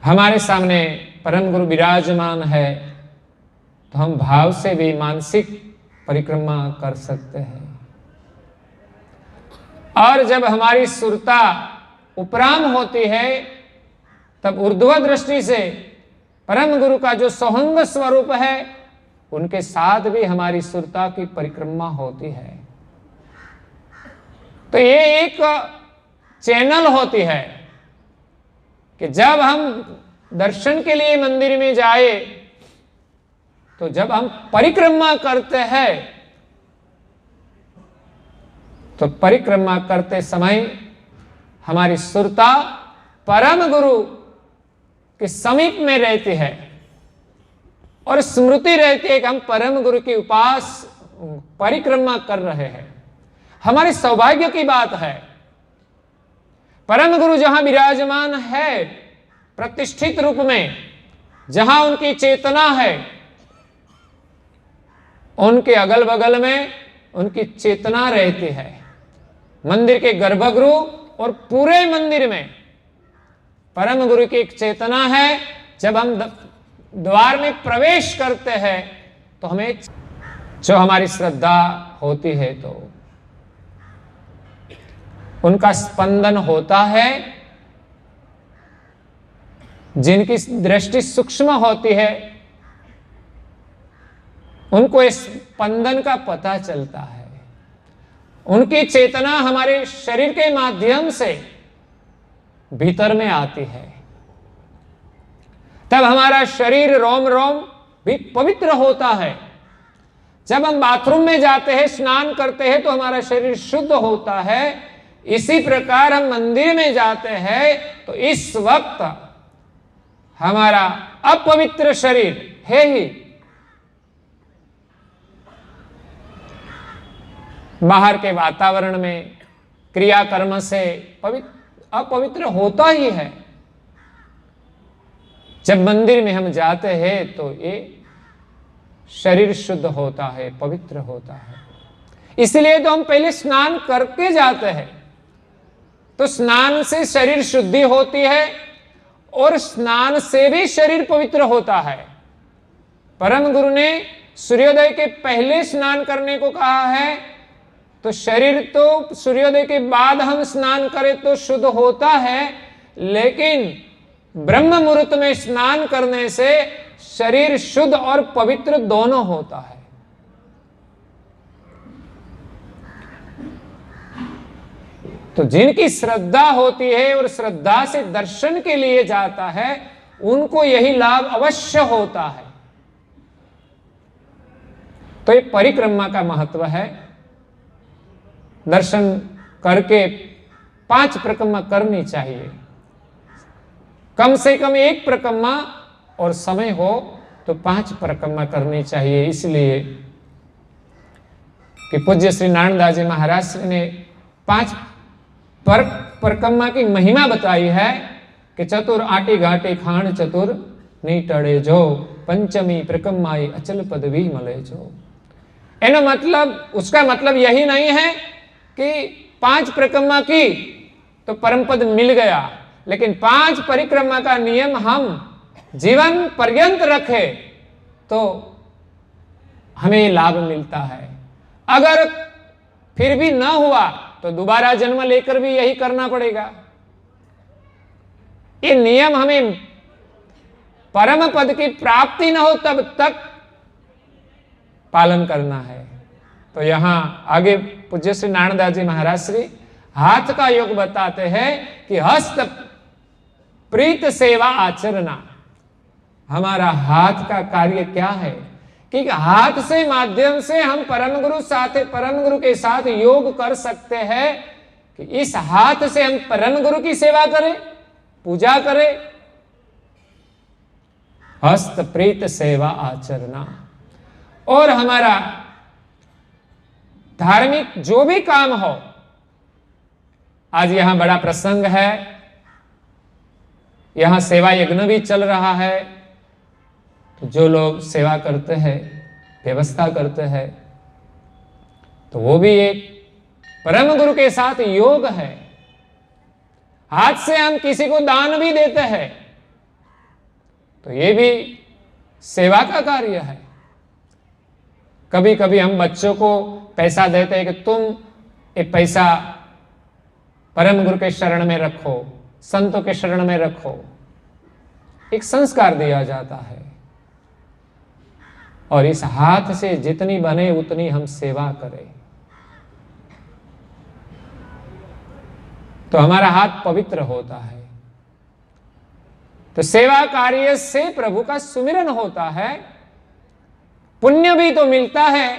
हमारे सामने परम गुरु विराजमान है तो हम भाव से भी मानसिक परिक्रमा कर सकते हैं। और जब हमारी सुरता उपराम होती है तब ऊर्ध्व दृष्टि से परम गुरु का जो सोहंग स्वरूप है उनके साथ भी हमारी सुरता की परिक्रमा होती है। तो ये एक चैनल होती है कि जब हम दर्शन के लिए मंदिर में जाए तो जब हम परिक्रमा करते हैं तो परिक्रमा करते समय हमारी सुरता परम गुरु के समीप में रहती है और स्मृति रहती है कि हम परम गुरु की परिक्रमा कर रहे हैं। हमारे सौभाग्य की बात है, परम गुरु जहां विराजमान है प्रतिष्ठित रूप में, जहां उनकी चेतना है, उनके अगल बगल में उनकी चेतना रहती है। मंदिर के गर्भगृह और पूरे मंदिर में परम गुरु की एक चेतना है। जब हम द्वार में प्रवेश करते हैं तो हमें जो हमारी श्रद्धा होती है तो उनका स्पंदन होता है। जिनकी दृष्टि सूक्ष्म होती है उनको इस स्पंदन का पता चलता है। उनकी चेतना हमारे शरीर के माध्यम से भीतर में आती है, तब हमारा शरीर रोम रोम भी पवित्र होता है। जब हम बाथरूम में जाते हैं, स्नान करते हैं तो हमारा शरीर शुद्ध होता है। इसी प्रकार हम मंदिर में जाते हैं तो इस वक्त हमारा अपवित्र शरीर है ही, बाहर के वातावरण में क्रियाकर्म से अपवित्र होता ही है। जब मंदिर में हम जाते हैं तो ये शरीर शुद्ध होता है, पवित्र होता है। इसलिए तो हम पहले स्नान करके जाते हैं। तो स्नान से शरीर शुद्धि होती है और स्नान से भी शरीर पवित्र होता है। परम गुरु ने सूर्योदय के पहले स्नान करने को कहा है, तो शरीर तो सूर्योदय के बाद हम स्नान करें तो शुद्ध होता है, लेकिन ब्रह्म मुहूर्त में स्नान करने से शरीर शुद्ध और पवित्र दोनों होता है। तो जिनकी श्रद्धा होती है और श्रद्धा से दर्शन के लिए जाता है उनको यही लाभ अवश्य होता है। तो ये परिक्रमा का महत्व है। दर्शन करके 5 परिक्रमा करनी चाहिए, कम से कम 1 परिक्रमा, और समय हो तो 5 परिक्रमा करनी चाहिए। इसलिए कि पूज्य श्री नारायणदास जी महाराज ने 5 परिक्रमा की महिमा बताई है कि चतुर आटी घाटी खान चतुर नी टड़े जो पंचमी परिक्रमाई अचल पदवी मले जो। एनो मतलब, उसका मतलब यही नहीं है कि 5 परिक्रमा की तो परम पद मिल गया, लेकिन 5 परिक्रमा का नियम हम जीवन पर्यंत रखे तो हमें लाभ मिलता है। अगर फिर भी ना हुआ तो दोबारा जन्म लेकर भी यही करना पड़ेगा। ये नियम हमें परम पद की प्राप्ति न हो तब तक पालन करना है। तो यहां आगे पूज्य श्री नारायणदास जी महाराज श्री हाथ का योग बताते हैं कि हस्त प्रीत सेवा आचरना। हमारा हाथ का कार्य क्या है कि हाथ से माध्यम से हम परम गुरु के साथ योग कर सकते हैं कि इस हाथ से हम परम गुरु की सेवा करें, पूजा करें। हस्त प्रीत सेवा आचरना। और हमारा धार्मिक जो भी काम हो, आज यहां बड़ा प्रसंग है, यहां सेवा यज्ञ भी चल रहा है, तो जो लोग सेवा करते हैं, व्यवस्था करते हैं, तो वो भी एक परम गुरु के साथ योग है। हाथ से हम किसी को दान भी देते हैं, तो ये भी सेवा का कार्य है। कभी कभी हम बच्चों को पैसा देते हैं कि तुम ये पैसा परम गुरु के शरण में रखो, संतों के शरण में रखो, एक संस्कार दिया जाता है। और इस हाथ से जितनी बने उतनी हम सेवा करें, तो हमारा हाथ पवित्र होता है। तो सेवा कार्य से प्रभु का सुमिरन होता है, पुण्य भी तो मिलता है,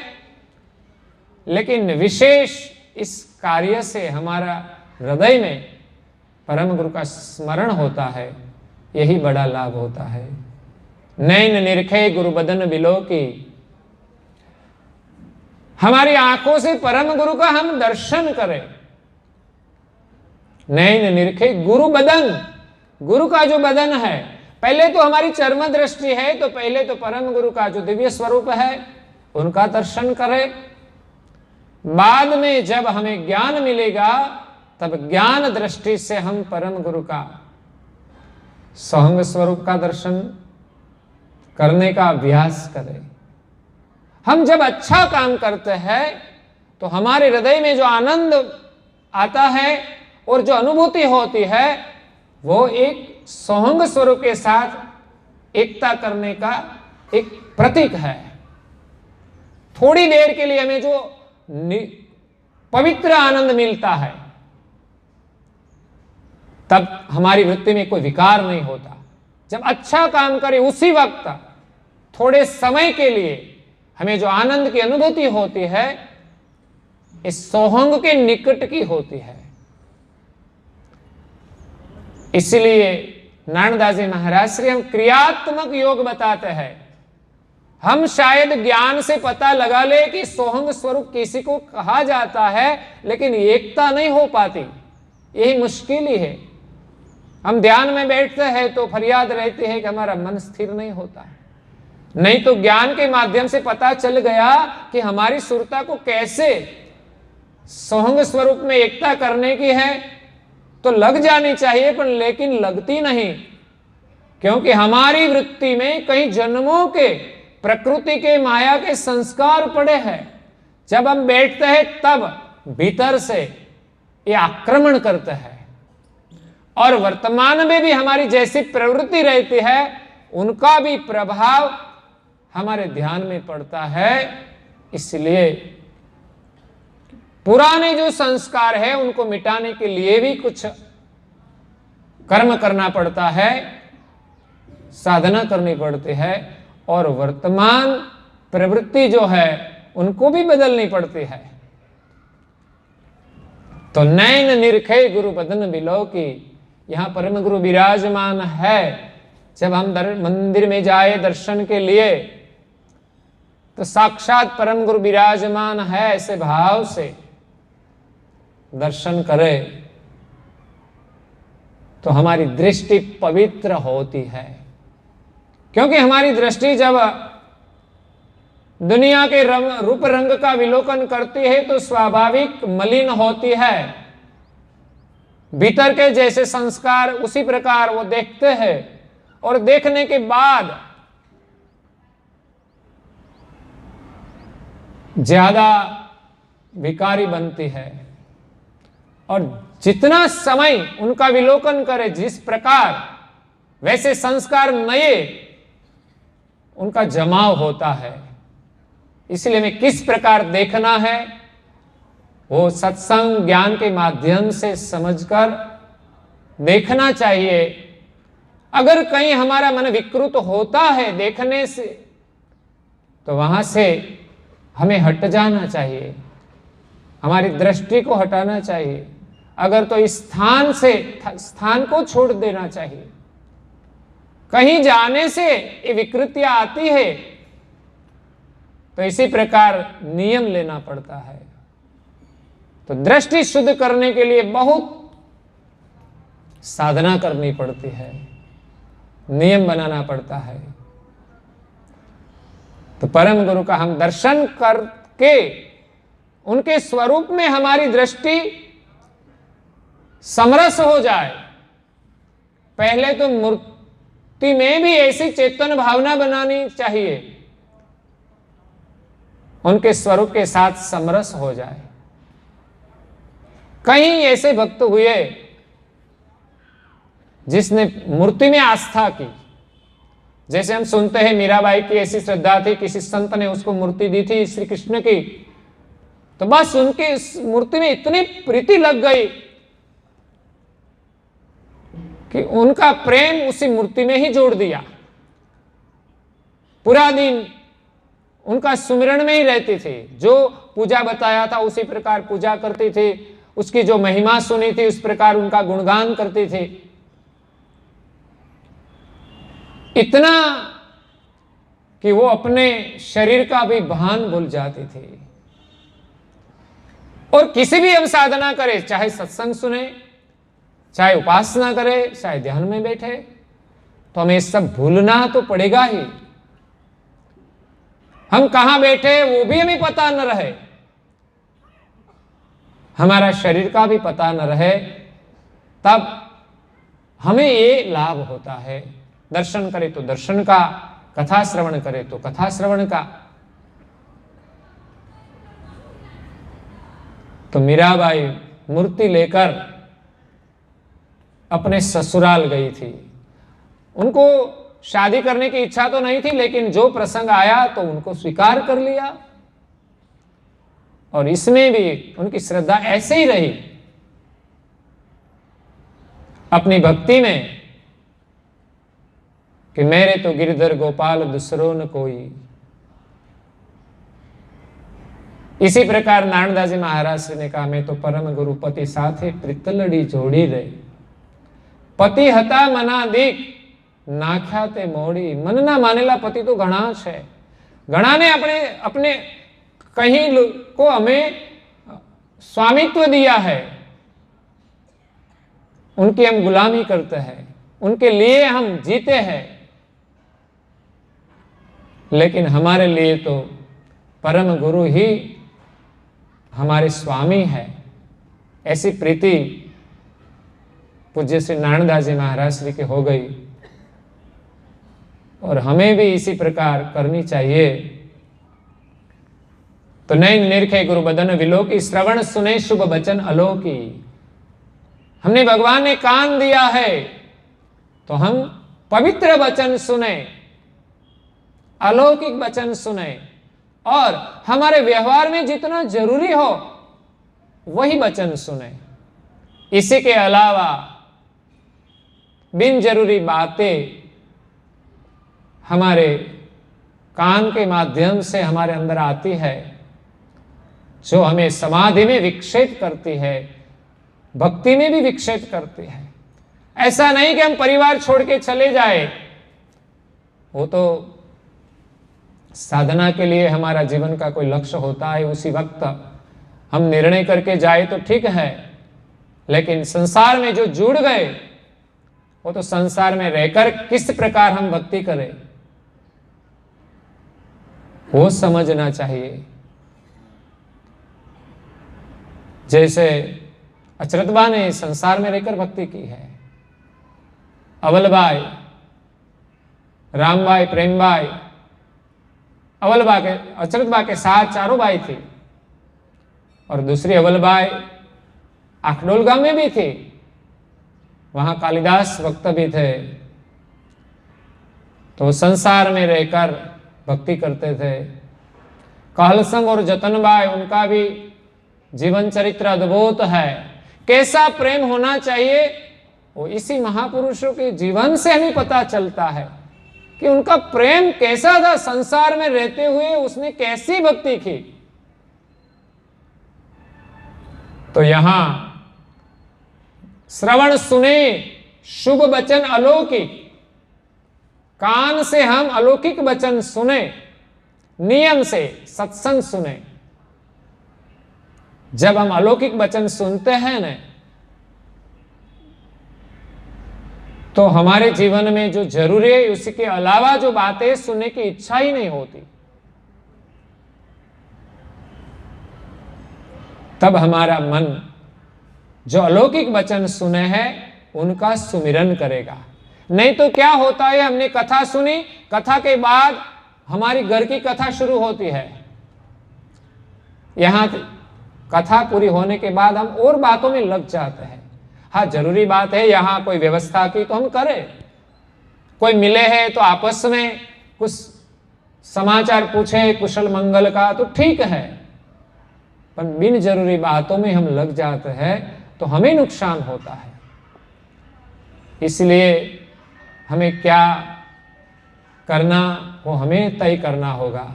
लेकिन विशेष इस कार्य से हमारा हृदय में परम गुरु का स्मरण होता है, यही बड़ा लाभ होता है। नैन निरखे गुरु बदन बिलो की, हमारी आंखों से परम गुरु का हम दर्शन करें। नैन निरखे गुरु बदन, गुरु का जो बदन है, पहले तो हमारी चर्म दृष्टि है, तो पहले तो परम गुरु का जो दिव्य स्वरूप है उनका दर्शन करें। बाद में जब हमें ज्ञान मिलेगा, तब ज्ञान दृष्टि से हम परम गुरु का सोहंग स्वरूप का दर्शन करने का अभ्यास करें। हम जब अच्छा काम करते हैं तो हमारे हृदय में जो आनंद आता है और जो अनुभूति होती है, वो एक सोहंग स्वरूप के साथ एकता करने का एक प्रतीक है। थोड़ी देर के लिए हमें जो पवित्र आनंद मिलता है, तब हमारी वृत्ति में कोई विकार नहीं होता। जब अच्छा काम करें उसी वक्त थोड़े समय के लिए हमें जो आनंद की अनुभूति होती है, इस सोहंग के निकट की होती है। इसलिए नारायणदास जी महाराज श्री हम क्रियात्मक योग बताते हैं। हम शायद ज्ञान से पता लगा ले कि सोहंग स्वरूप किसी को कहा जाता है, लेकिन एकता नहीं हो पाती, यही मुश्किल ही है। हम ध्यान में बैठते हैं तो फरियाद रहती है कि हमारा मन स्थिर नहीं होता। नहीं तो ज्ञान के माध्यम से पता चल गया कि हमारी सुरता को कैसे सोहंग स्वरूप में एकता करने की है, तो लग जानी चाहिए, पर लेकिन लगती नहीं, क्योंकि हमारी वृत्ति में कई जन्मों के प्रकृति के माया के संस्कार पड़े हैं। जब हम बैठते हैं तब भीतर से ये आक्रमण करते हैं, और वर्तमान में भी हमारी जैसी प्रवृत्ति रहती है उनका भी प्रभाव हमारे ध्यान में पड़ता है। इसलिए पुराने जो संस्कार है उनको मिटाने के लिए भी कुछ कर्म करना पड़ता है, साधना करनी पड़ती है, और वर्तमान प्रवृत्ति जो है उनको भी बदलनी पड़ती है। तो नैन निरखे गुरु बदन बिलो की, यहां परम गुरु विराजमान है। जब हम मंदिर में जाए दर्शन के लिए, तो साक्षात परम गुरु विराजमान है, ऐसे भाव से दर्शन करें तो हमारी दृष्टि पवित्र होती है। क्योंकि हमारी दृष्टि जब दुनिया के रूप रंग का विलोकन करती है तो स्वाभाविक मलिन होती है। भीतर के जैसे संस्कार उसी प्रकार वो देखते हैं, और देखने के बाद ज्यादा विकारी बनती है। और जितना समय उनका विलोकन करे जिस प्रकार, वैसे संस्कार नए उनका जमाव होता है। इसलिए हमें किस प्रकार देखना है, वो सत्संग ज्ञान के माध्यम से समझकर देखना चाहिए। अगर कहीं हमारा मन विकृत होता है देखने से, तो वहां से हमें हट जाना चाहिए, हमारी दृष्टि को हटाना चाहिए। अगर तो इस स्थान से स्थान को छोड़ देना चाहिए। कहीं जाने से ये विकृतियां आती है, तो इसी प्रकार नियम लेना पड़ता है। तो दृष्टि शुद्ध करने के लिए बहुत साधना करनी पड़ती है, नियम बनाना पड़ता है। तो परम गुरु का हम दर्शन करके उनके स्वरूप में हमारी दृष्टि समरस हो जाए। पहले तो मूर्ति में भी ऐसी चेतन भावना बनानी चाहिए, उनके स्वरूप के साथ समरस हो जाए। कई ऐसे भक्त हुए जिसने मूर्ति में आस्था की, जैसे हम सुनते हैं मीराबाई की ऐसी श्रद्धा थी, किसी संत ने उसको मूर्ति दी थी श्री कृष्ण की, तो बस उनकी इस मूर्ति में इतनी प्रीति लग गई कि उनका प्रेम उसी मूर्ति में ही जोड़ दिया। पूरा दिन उनका सुमिरन में ही रहती थी, जो पूजा बताया था उसी प्रकार पूजा करती थी, उसकी जो महिमा सुनी थी उस प्रकार उनका गुणगान करती थी। इतना कि वो अपने शरीर का भी भान भूल जाती थी। और किसी भी हम साधना करें, चाहे सत्संग सुने, चाहे उपासना करे, चाहे ध्यान में बैठे, तो हमें सब भूलना तो पड़ेगा ही। हम कहां बैठे वो भी हमें पता न रहे, हमारा शरीर का भी पता न रहे, तब हमें ये लाभ होता है। दर्शन करे तो दर्शन का, कथा श्रवण करे तो कथा श्रवण का। तो मीराबाई मूर्ति लेकर अपने ससुराल गई थी। उनको शादी करने की इच्छा तो नहीं थी, लेकिन जो प्रसंग आया तो उनको स्वीकार कर लिया। और इसमें भी उनकी श्रद्धा ऐसे ही रही अपनी भक्ति में कि मेरे तो गिरधर गोपाल दूसरो न कोई। इसी प्रकार नारायणदास जी महाराज ने कहा, मैं तो परम गुरु पति साथे प्रीतलड़ी जोड़ी रही, पति हता मना दीक नाख्या ते मोड़ी। मन ना मानेला पति तो घना है, घना ने अपने कहीं को हमें स्वामित्व दिया है, उनकी हम गुलामी करते हैं, उनके लिए हम जीते हैं, लेकिन हमारे लिए तो परम गुरु ही हमारे स्वामी है। ऐसी प्रीति पूज्य श्री नारायणदास जी महाराज श्री की हो गई, और हमें भी इसी प्रकार करनी चाहिए। तो नैन निरखे गुरु बदन विलोकी, श्रवण सुने शुभ बचन अलोकी। हमने भगवान ने कान दिया है तो हम पवित्र वचन सुने, अलौकिक वचन सुने, और हमारे व्यवहार में जितना जरूरी हो वही वचन सुने। इसी के अलावा बिन जरूरी बातें हमारे कान के माध्यम से हमारे अंदर आती है, जो हमें समाधि में विक्षेप करती है, भक्ति में भी विक्षेप करती है। ऐसा नहीं कि हम परिवार छोड़ के चले जाए, वो तो साधना के लिए हमारा जीवन का कोई लक्ष्य होता है, उसी वक्त हम निर्णय करके जाए तो ठीक है, लेकिन संसार में जो जुड़ गए वो तो संसार में रहकर किस प्रकार हम भक्ति करें वो समझना चाहिए। जैसे अचरतबा ने संसार में रहकर भक्ति की है, अवलबाई, रामबाई, प्रेमबाई, अवलबा के अचरतबा के साथ चारों बाई थी, और दूसरी अवलबाई आखडोल गांव में भी थी, वहां कालिदास भक्त भी थे। तो संसार में रहकर भक्ति करते थे। कहलसंग और जतनबाई, उनका भी जीवन चरित्र अद्भुत है। कैसा प्रेम होना चाहिए वो इसी महापुरुषों के जीवन से हमें पता चलता है कि उनका प्रेम कैसा था। संसार में रहते हुए उसने कैसी भक्ति की। तो यहां श्रवण सुने शुभ वचन अलौकिक, कान से हम अलौकिक वचन सुने, नियम से सत्संग सुने। जब हम अलौकिक वचन सुनते हैं ना, तो हमारे जीवन में जो जरूरी है उसके अलावा जो बातें सुनने की इच्छा ही नहीं होती। तब हमारा मन जो अलौकिक वचन सुने हैं उनका सुमिरन करेगा। नहीं तो क्या होता है, हमने कथा सुनी, कथा के बाद हमारी घर की कथा शुरू होती है। यहां कथा पूरी होने के बाद हम और बातों में लग जाते हैं। हाँ, जरूरी बात है यहां कोई व्यवस्था की तो हम करें, कोई मिले हैं तो आपस में कुछ समाचार पूछे कुशल मंगल का तो ठीक है, पर बिन जरूरी बातों में हम लग जाते हैं तो हमें नुकसान होता है। इसलिए हमें क्या करना वो हमें तय करना होगा।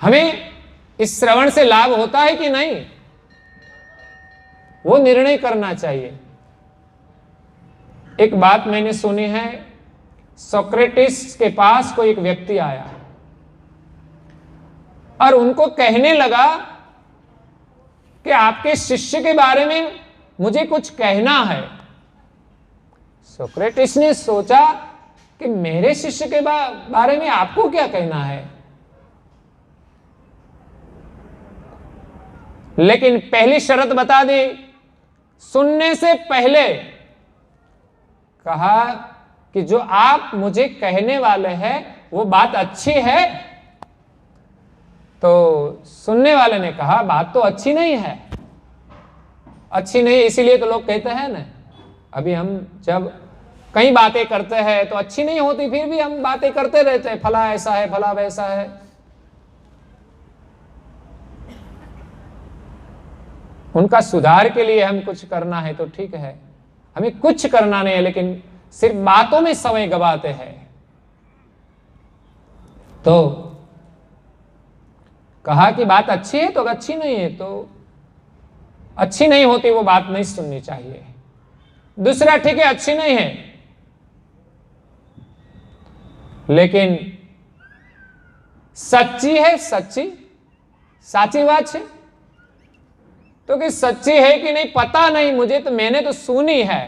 हमें इस श्रवण से लाभ होता है कि नहीं, वो निर्णय करना चाहिए। एक बात मैंने सुनी है, सोक्रेटिस के पास कोई एक व्यक्ति आया और उनको कहने लगा कि आपके शिष्य के बारे में मुझे कुछ कहना है। सोक्रेटिस ने सोचा कि मेरे शिष्य के बारे में आपको क्या कहना है, लेकिन पहली शर्त बता दी। सुनने से पहले कहा कि जो आप मुझे कहने वाले हैं वो बात अच्छी है। तो सुनने वाले ने कहा बात तो अच्छी नहीं है। अच्छी नहीं, इसीलिए तो लोग कहते हैं ना, अभी हम जब कई बातें करते हैं तो अच्छी नहीं होती, फिर भी हम बातें करते रहते हैं, फला ऐसा है, फला वैसा है। उनका सुधार के लिए हम कुछ करना है तो ठीक है, हमें कुछ करना नहीं है, लेकिन सिर्फ बातों में समय गवाते हैं। तो कहा कि बात अच्छी है तो अच्छी नहीं है, तो अच्छी नहीं होती वो बात नहीं सुननी चाहिए। दूसरा, ठीक है अच्छी नहीं है, लेकिन सच्ची है, सच्ची साची बात है। तो कि सच्ची है कि नहीं पता नहीं मुझे, तो मैंने तो सुनी है।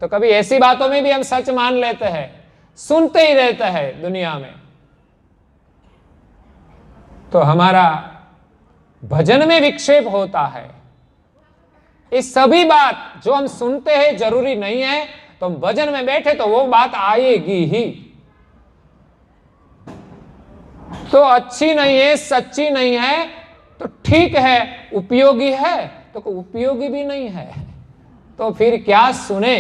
तो कभी ऐसी बातों में भी हम सच मान लेते हैं, सुनते ही रहते हैं दुनिया में, तो हमारा भजन में विक्षेप होता है। ये सभी बात जो हम सुनते हैं जरूरी नहीं है, तो हम भजन में बैठे तो वो बात आएगी ही। तो अच्छी नहीं है, सच्ची नहीं है तो ठीक है, उपयोगी है तो उपयोगी भी नहीं है, तो फिर क्या सुने।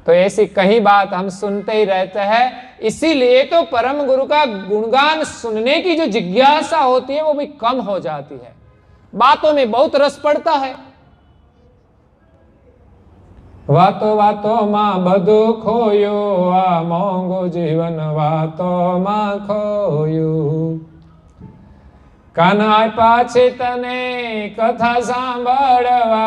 तो ऐसी कई बात हम सुनते ही रहते हैं। इसीलिए तो परम गुरु का गुणगान सुनने की जो जिज्ञासा होती है वो भी कम हो जाती है। बातों में बहुत रस पड़ता है। वातो वातो मां बधु खोयो, आ मोंगो जीवन वातो मां खोयो। कान आप्या छे तने कथा सांभळवा,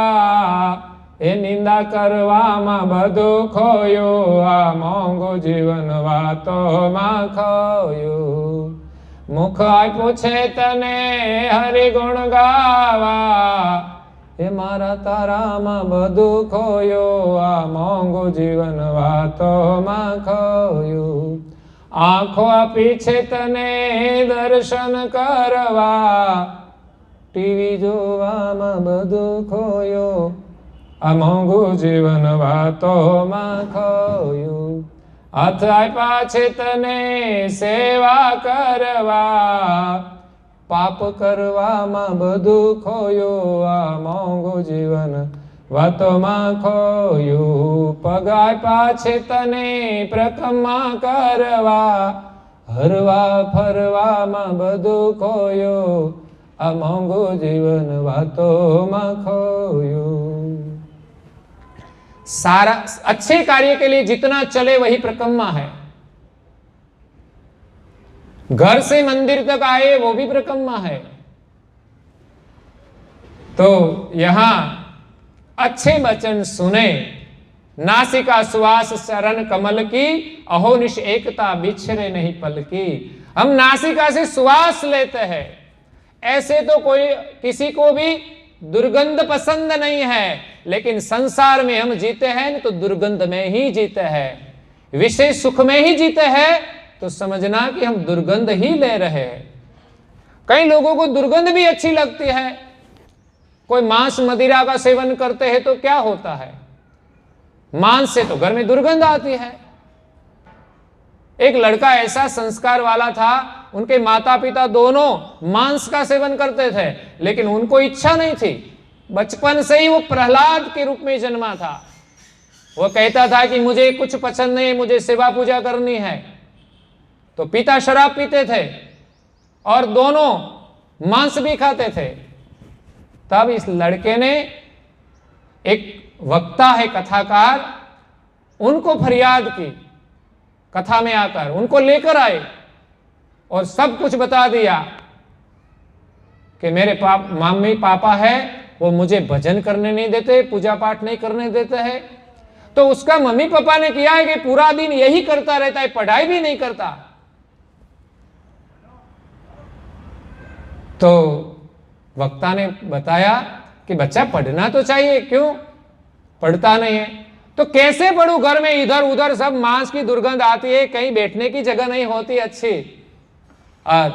ए निंदा करवामां बधु खोयो, आ मोंघो जीवन वातोमां खोयो। मुख आप्यो छे तने हरि गुण गावा, ए मारा तारामां बधु खोयो, आ मोंघो जीवन वातोमां खोयो। आंखो आपी छे तने दर्शन करवा, टीवी जोवामां बधु खोयो, आ मोंघू जीवन वातोमां खोयो। हाथ आप्या छे तने सेवा करवा, पाप करवामां बधु खोयो, आ मोंघू जीवन वातोमां खोयो। पग आप्या छे तने प्रकमा करवा, हरवा फरवामां बधु खोयो, आ मोंघू जीवन वातोमां खोयो। सारा अच्छे कार्य के लिए जितना चले वही प्रकम्मा है। घर से मंदिर तक आए वो भी प्रकम्मा है। तो यहां अच्छे वचन सुने नासिका सुवास चरण कमल की, अहोनिश एकता बिछरे नहीं पल की। हम नासिका से सुवास लेते हैं। ऐसे तो कोई किसी को भी दुर्गंध पसंद नहीं है, लेकिन संसार में हम जीते हैं न तो दुर्गंध में ही जीते हैं, विषय सुख में ही जीते हैं, तो समझना कि हम दुर्गंध ही ले रहे हैं। कई लोगों को दुर्गंध भी अच्छी लगती है। कोई मांस मदिरा का सेवन करते हैं तो क्या होता है, मांस से तो घर में दुर्गंध आती है। एक लड़का ऐसा संस्कार वाला था, उनके माता पिता दोनों मांस का सेवन करते थे, लेकिन उनको इच्छा नहीं थी। बचपन से ही वो प्रहलाद के रूप में जन्मा था। वो कहता था कि मुझे कुछ पसंद नहीं, मुझे सेवा पूजा करनी है। तो पिता शराब पीते थे और दोनों मांस भी खाते थे। तब इस लड़के ने, एक वक्ता है कथाकार, उनको फरियाद की, कथा में आकर उनको लेकर आए और सब कुछ बता दिया कि मेरे मम्मी पापा है, वो मुझे भजन करने नहीं देते, पूजा पाठ नहीं करने देते हैं। तो उसका मम्मी पापा ने किया है कि पूरा दिन यही करता रहता है, पढ़ाई भी नहीं करता। तो वक्ता ने बताया कि बच्चा पढ़ना तो चाहिए, क्यों पढ़ता नहीं है? तो कैसे पढ़ूं, घर में इधर उधर सब मांस की दुर्गंध आती है, कहीं बैठने की जगह नहीं होती अच्छी। और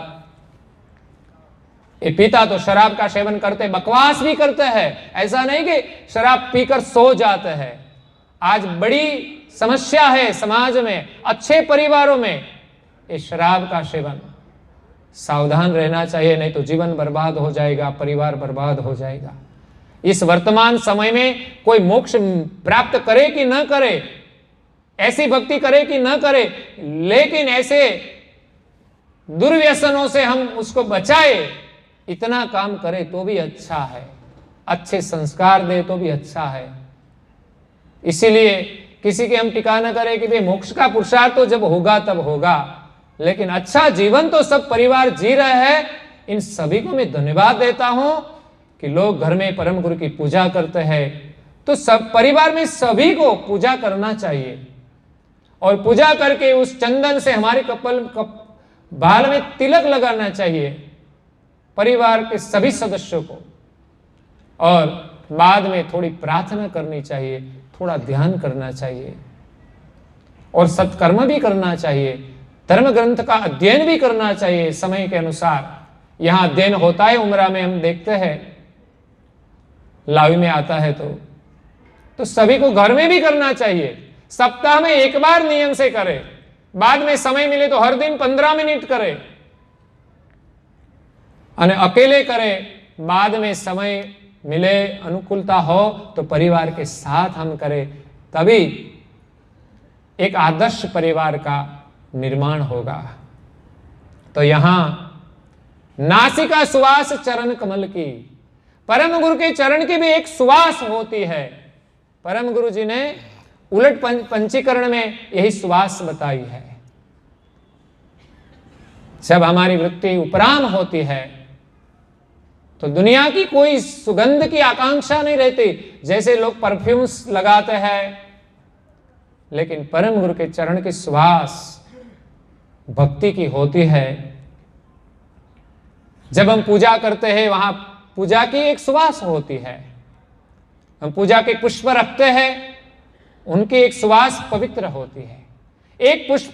ये पिता तो शराब का सेवन करते, बकवास भी करते हैं। ऐसा नहीं कि शराब पीकर सो जाते हैं। आज बड़ी समस्या है समाज में, अच्छे परिवारों में ये शराब का सेवन। सावधान रहना चाहिए, नहीं तो जीवन बर्बाद हो जाएगा, परिवार बर्बाद हो जाएगा। इस वर्तमान समय में कोई मोक्ष प्राप्त करे कि न करे, ऐसी भक्ति करे कि न करे, लेकिन ऐसे दुर्व्यसनों से हम उसको बचाए, इतना काम करे तो भी अच्छा है, अच्छे संस्कार दे तो भी अच्छा है। इसीलिए किसी के हम टिका न करें कि भाई मोक्ष का पुरुषार्थ तो जब होगा तब होगा, लेकिन अच्छा जीवन तो सब परिवार जी रहे हैं। इन सभी को मैं धन्यवाद देता हूं कि लोग घर में परम गुरु की पूजा करते हैं। तो सब परिवार में सभी को पूजा करना चाहिए और पूजा करके उस चंदन से हमारे बाल में तिलक लगाना चाहिए परिवार के सभी सदस्यों को, और बाद में थोड़ी प्रार्थना करनी चाहिए, थोड़ा ध्यान करना चाहिए और सत्कर्म भी करना चाहिए, धर्म ग्रंथ का अध्ययन भी करना चाहिए समय के अनुसार। यहां अध्ययन होता है उमरा में, हम देखते हैं लावी में आता है, तो सभी को घर में भी करना चाहिए। सप्ताह में एक बार नियम से करें, बाद में समय मिले तो हर दिन 15 मिनट करें, અને अकेले करें, बाद में समय मिले, अनुकूलता हो तो परिवार के साथ हम करें, तभी एक आदर्श परिवार का निर्माण होगा। तो यहां नासिका सुवास चरण कमल की, परम गुरु के चरण की भी एक सुवास होती है। परम गुरु जी ने उलट पंचीकरण में यही सुवास बताई है। जब हमारी वृत्ति उपराम होती है तो दुनिया की कोई सुगंध की आकांक्षा नहीं रहती। जैसे लोग परफ्यूम्स लगाते हैं, लेकिन परम गुरु के चरण की सुवास भक्ति की होती है। जब हम पूजा करते हैं, वहां पूजा की एक सुवास होती है। हम पूजा के पुष्प रखते हैं, उनकी एक सुवास पवित्र होती है। एक पुष्प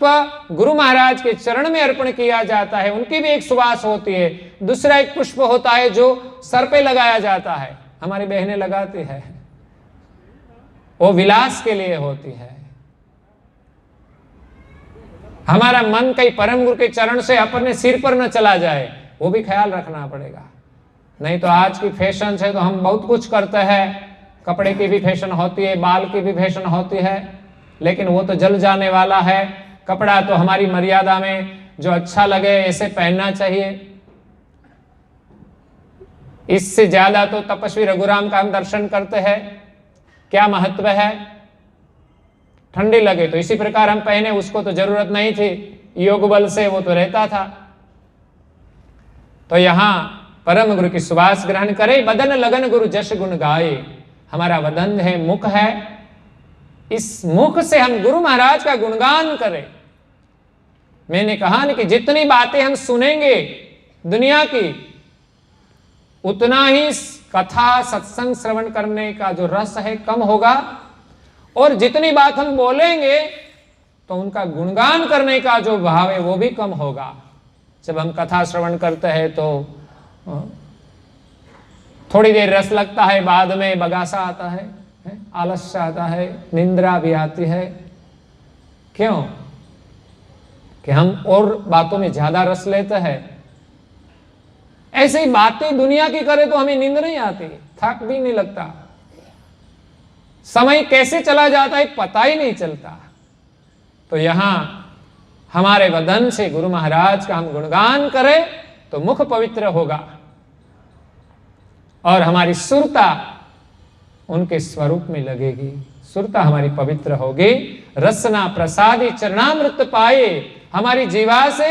गुरु महाराज के चरण में अर्पण किया जाता है, उनकी भी एक सुवास होती है। दूसरा एक पुष्प होता है जो सर पे लगाया जाता है, हमारी बहनें लगाती है, वो विलास के लिए होती है। हमारा मन कहीं परम गुरु के चरण से अपने सिर पर न चला जाए, वो भी ख्याल रखना पड़ेगा। नहीं तो आज की फैशन है तो हम बहुत कुछ करते हैं, कपड़े की भी फैशन होती है, बाल की भी फैशन होती है, लेकिन वो तो जल जाने वाला है। कपड़ा तो हमारी मर्यादा में जो अच्छा लगे ऐसे पहनना चाहिए। इससे ज्यादा तो तपस्वी रघुराम का हम दर्शन करते हैं, क्या महत्व है। ठंडी लगे तो इसी प्रकार हम पहने, उसको तो जरूरत नहीं थी, योग बल से वो तो रहता था। तो यहां परम गुरु की सुवास ग्रहण करे, बदन लगन गुरु जश गुण गाए। हमारा वदन है, मुख है, इस मुख से हम गुरु महाराज का गुणगान करें। मैंने कहा ना कि जितनी बातें हम सुनेंगे दुनिया की, उतना ही कथा सत्संग श्रवण करने का जो रस है कम होगा, और जितनी बात हम बोलेंगे तो उनका गुणगान करने का जो भाव है वो भी कम होगा। जब हम कथा श्रवण करते हैं तो थोड़ी देर रस लगता है, बाद में बगासा आता है, आलस्य आता है, निंद्रा भी आती है। क्यों? कि हम और बातों में ज्यादा रस लेते हैं। ऐसी बातें दुनिया की करें तो हमें नींद नहीं आती, थक भी नहीं लगता, समय कैसे चला जाता है पता ही नहीं चलता। तो यहां हमारे वदन से गुरु महाराज का हम गुणगान करें तो मुख पवित्र होगा और हमारी सुरता उनके स्वरूप में लगेगी, सुरता हमारी पवित्र होगी। रसना प्रसादी चरणामृत पाए, हमारी जीवा से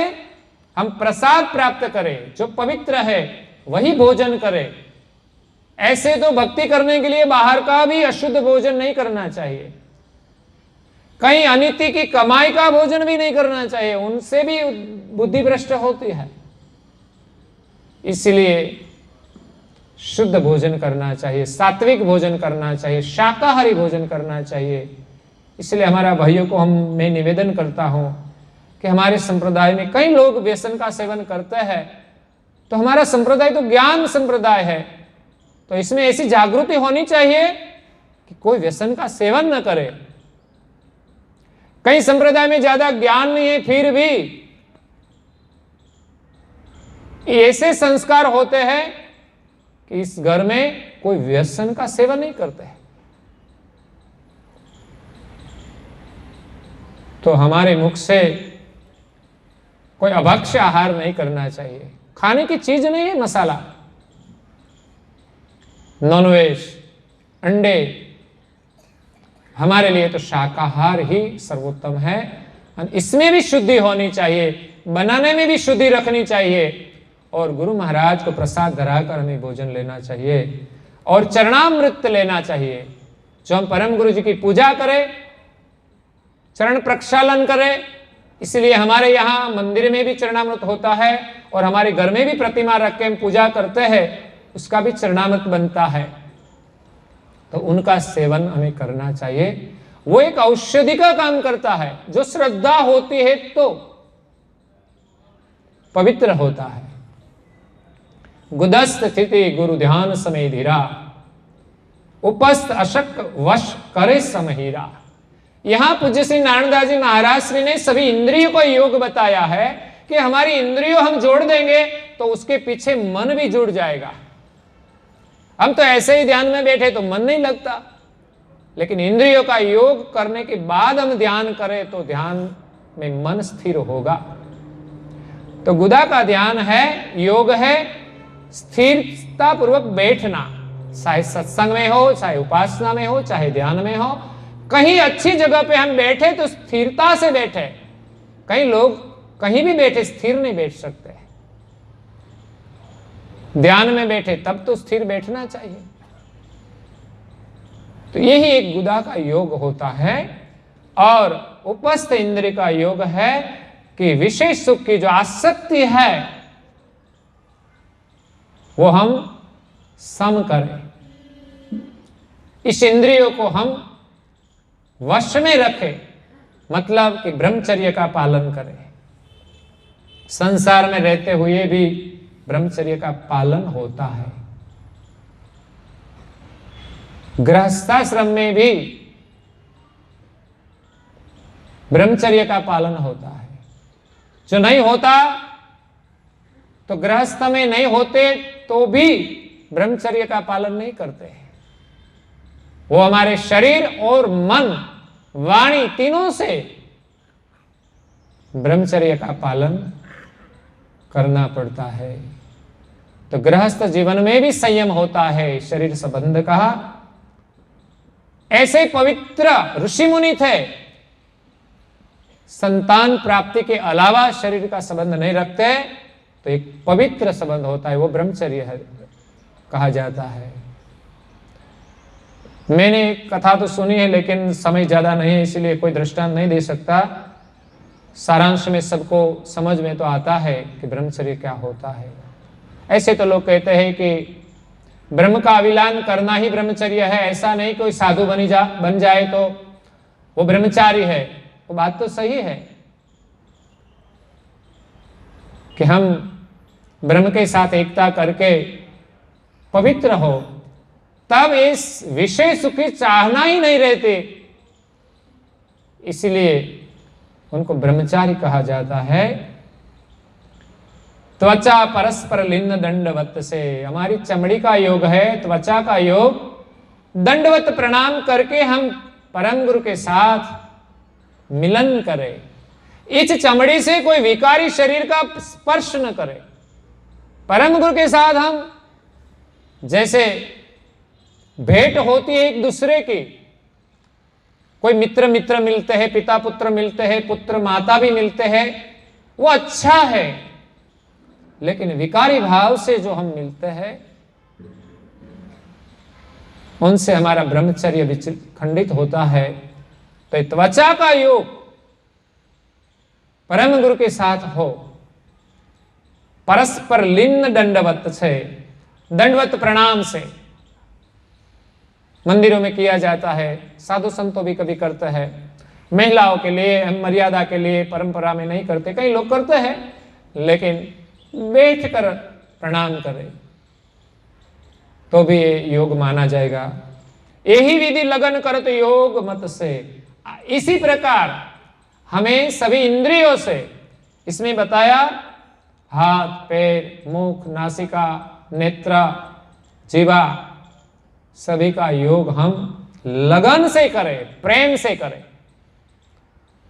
हम प्रसाद प्राप्त करें, जो पवित्र है वही भोजन करें। ऐसे तो भक्ति करने के लिए बाहर का भी अशुद्ध भोजन नहीं करना चाहिए, कहीं अनिति की कमाई का भोजन भी नहीं करना चाहिए, उनसे भी बुद्धि भ्रष्ट होती है। इसलिए शुद्ध भोजन करना चाहिए, सात्विक भोजन करना चाहिए, शाकाहारी भोजन करना चाहिए। इसलिए हमारा भाइयों को मैं निवेदन करता हूं कि हमारे संप्रदाय में कई लोग व्यसन का सेवन करते हैं, तो हमारा संप्रदाय तो ज्ञान संप्रदाय है, तो इसमें ऐसी जागृति होनी चाहिए कि कोई व्यसन का सेवन न करे। कई संप्रदाय में ज्यादा ज्ञान नहीं है, फिर भी ऐसे संस्कार होते हैं कि इस घर में कोई व्यसन का सेवन नहीं करते हैं। तो हमारे मुख से कोई अभक्ष्य आहार नहीं करना चाहिए। खाने की चीज नहीं है मसाला, नॉनवेज, अंडे, हमारे लिए तो शाकाहार ही सर्वोत्तम है। इसमें भी शुद्धि होनी चाहिए, बनाने में भी शुद्धि रखनी चाहिए, और गुरु महाराज को प्रसाद धराकर हमें भोजन लेना चाहिए और चरणामृत लेना चाहिए। जो हम परम गुरु जी की पूजा करें, चरण प्रक्षालन करें, इसलिए हमारे यहाँ मंदिर में भी चरणामृत होता है और हमारे घर में भी प्रतिमा रख के हम पूजा करते हैं, उसका भी चरणामृत बनता है। तो उनका सेवन हमें करना चाहिए। वो एक औषधि का काम करता है, जो श्रद्धा होती है तो पवित्र होता है। गुदस्त स्थिति गुरु ध्यान समय धीरा, उपस्थ अशक वश करे समहीरा। यहां पूज्य श्री नारायणदास जी महाराज श्री ने सभी इंद्रियों को योग बताया है कि हमारी इंद्रियों हम जोड़ देंगे तो उसके पीछे मन भी जुड़ जाएगा। हम तो ऐसे ही ध्यान में बैठे तो मन नहीं लगता, लेकिन इंद्रियों का योग करने के बाद हम ध्यान करें तो ध्यान में मन स्थिर होगा। तो गुदा का ध्यान है, योग है स्थिरता पूर्वक बैठना, चाहे सत्संग में हो, चाहे उपासना में हो, चाहे ध्यान में हो। कहीं अच्छी जगह पे हम बैठे तो स्थिरता से बैठे। कई लोग कहीं भी बैठे स्थिर नहीं बैठ सकते, ध्यान में बैठे तब तो स्थिर बैठना चाहिए। तो यही एक गुदा का योग होता है। और उपस्थ इंद्रिय का योग है कि विशेष सुख की जो आसक्ति है वो हम सम करें, इस इंद्रियों को हम वश में रखें, मतलब कि ब्रह्मचर्य का पालन करें। संसार में रहते हुए भी ब्रह्मचर्य का पालन होता है, गृहस्थाश्रम में भी ब्रह्मचर्य का पालन होता है। जो नहीं होता तो गृहस्थ में नहीं होते तो भी ब्रह्मचर्य का पालन नहीं करते। वो हमारे शरीर और मन वाणी तीनों से ब्रह्मचर्य का पालन करना पड़ता है। तो गृहस्थ जीवन में भी संयम होता है, शरीर संबंध का। ऐसे पवित्र ऋषि मुनि थे, संतान प्राप्ति के अलावा शरीर का संबंध नहीं रखते, तो एक पवित्र संबंध होता है, वो ब्रह्मचर्य है कहा जाता है। मैंने कथा तो सुनी है लेकिन समय ज्यादा नहीं है, इसलिए कोई दृष्टांत नहीं दे सकता। सारांश में सबको समझ में तो आता है कि ब्रह्मचर्य क्या होता है। ऐसे तो लोग कहते हैं कि ब्रह्म का अविलान करना ही ब्रह्मचर्य है, ऐसा नहीं कोई साधु बन जाए तो वो ब्रह्मचारी है। वो बात तो सही है कि हम ब्रह्म के साथ एकता करके पवित्र हो, तब इस विषय सुख की चाहना ही नहीं रहती, इसलिए उनको ब्रह्मचारी कहा जाता है। त्वचा परस्पर लिन्न दंडवत से, हमारी चमड़ी का योग है, त्वचा का योग, दंडवत प्रणाम करके हम परम गुरु के साथ मिलन करें। इस चमड़ी से कोई विकारी शरीर का स्पर्श न करे। परम गुरु के साथ हम जैसे भेंट होती है एक दूसरे की, कोई मित्र मिलते हैं, पिता पुत्र मिलते हैं, पुत्र माता भी मिलते हैं, वो अच्छा है। लेकिन विकारी भाव से जो हम मिलते हैं उनसे हमारा ब्रह्मचर्य खंडित होता है। तो त्वचा का योग परम गुरु के साथ हो, परस्पर लिन्न दंडवत से, दंडवत प्रणाम से मंदिरों में किया जाता है, साधु संतों भी कभी करते हैं। महिलाओं के लिए, हम मर्यादा के लिए परंपरा में नहीं करते, कई लोग करते हैं, लेकिन बैठ कर प्रणाम करें तो भी ये योग माना जाएगा। यही विधि लगन करत योग मत से। इसी प्रकार हमें सभी इंद्रियों से, इसमें बताया हाथ, पैर, मुख, नासिका, नेत्र, जीवा, सभी का योग हम लगन से करें, प्रेम से करें।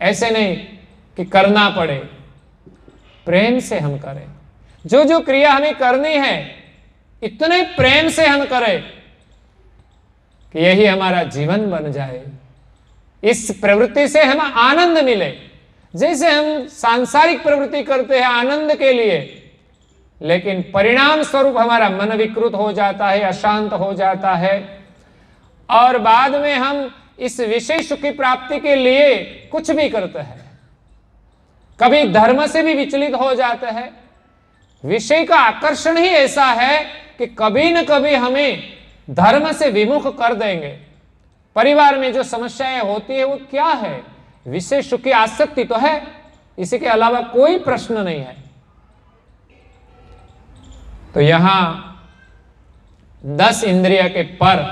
ऐसे नहीं कि करना पड़े, प्रेम से हम करें। जो जो क्रिया हमें करनी है इतने प्रेम से हम करें कि यही हमारा जीवन बन जाए, इस प्रवृत्ति से हमें आनंद मिले। जैसे हम सांसारिक प्रवृत्ति करते हैं आनंद के लिए, लेकिन परिणाम स्वरूप हमारा मन विकृत हो जाता है, अशांत हो जाता है, और बाद में हम इस विषय सुख की प्राप्ति के लिए कुछ भी करते हैं, कभी धर्म से भी विचलित हो जाते हैं। विषय का आकर्षण ही ऐसा है कि कभी न कभी हमें धर्म से विमुख कर देंगे। परिवार में जो समस्याएं होती है वो क्या है? विषय सुख की आसक्ति तो है, इसी के अलावा कोई प्रश्न नहीं है। तो यहां 10 इंद्रिय के पर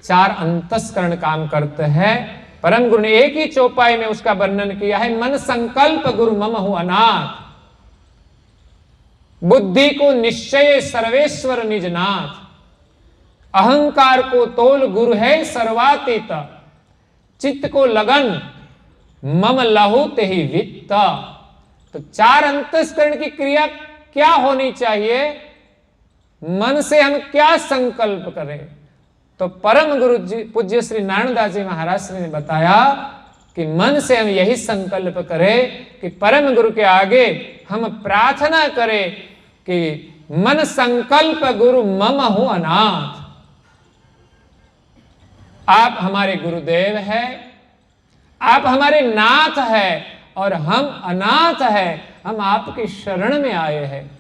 4 अंतस्करण काम करते हैं। परम गुरु ने एक ही चौपाई में उसका वर्णन किया है। मन संकल्प गुरु मम हूं अनाथ, बुद्धि को निश्चय सर्वेश्वर निजनाथ, अहंकार को तोल गुरु है सर्वातीत, चित्त को लगन मम लहु तेहि वित्त। तो 4 अंतस्करण की क्रिया क्या होनी चाहिए? मन से हम क्या संकल्प करें? तो परम गुरु जी पूज्य श्री नारायण दास जी महाराज ने बताया कि मन से हम यही संकल्प करें कि परम गुरु के आगे हम प्रार्थना करें कि मन संकल्प गुरु मम हूं अनाथ। आप हमारे गुरुदेव हैं, आप हमारे नाथ हैं और हम अनाथ हैं, हम आपकी शरण में आए हैं।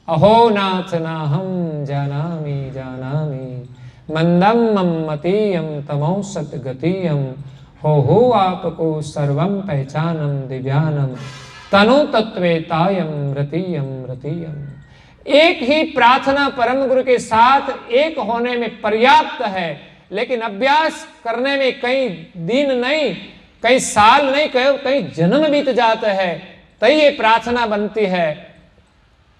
अहो नाथ ना हम जानामि जानामि, मंदम मम्मतीयम तमो सतगतीयम, हो आपको सर्वम पहचानम दिव्यानम, तनु तत्वेतायम रतीयम रतीयम। एक ही प्रार्थना परम गुरु के साथ एक होने में पर्याप्त है, लेकिन अभ्यास करने में कई दिन नहीं, कई साल नहीं, कई जन्म बीत जाते हैं, तभी ये प्रार्थना बनती है।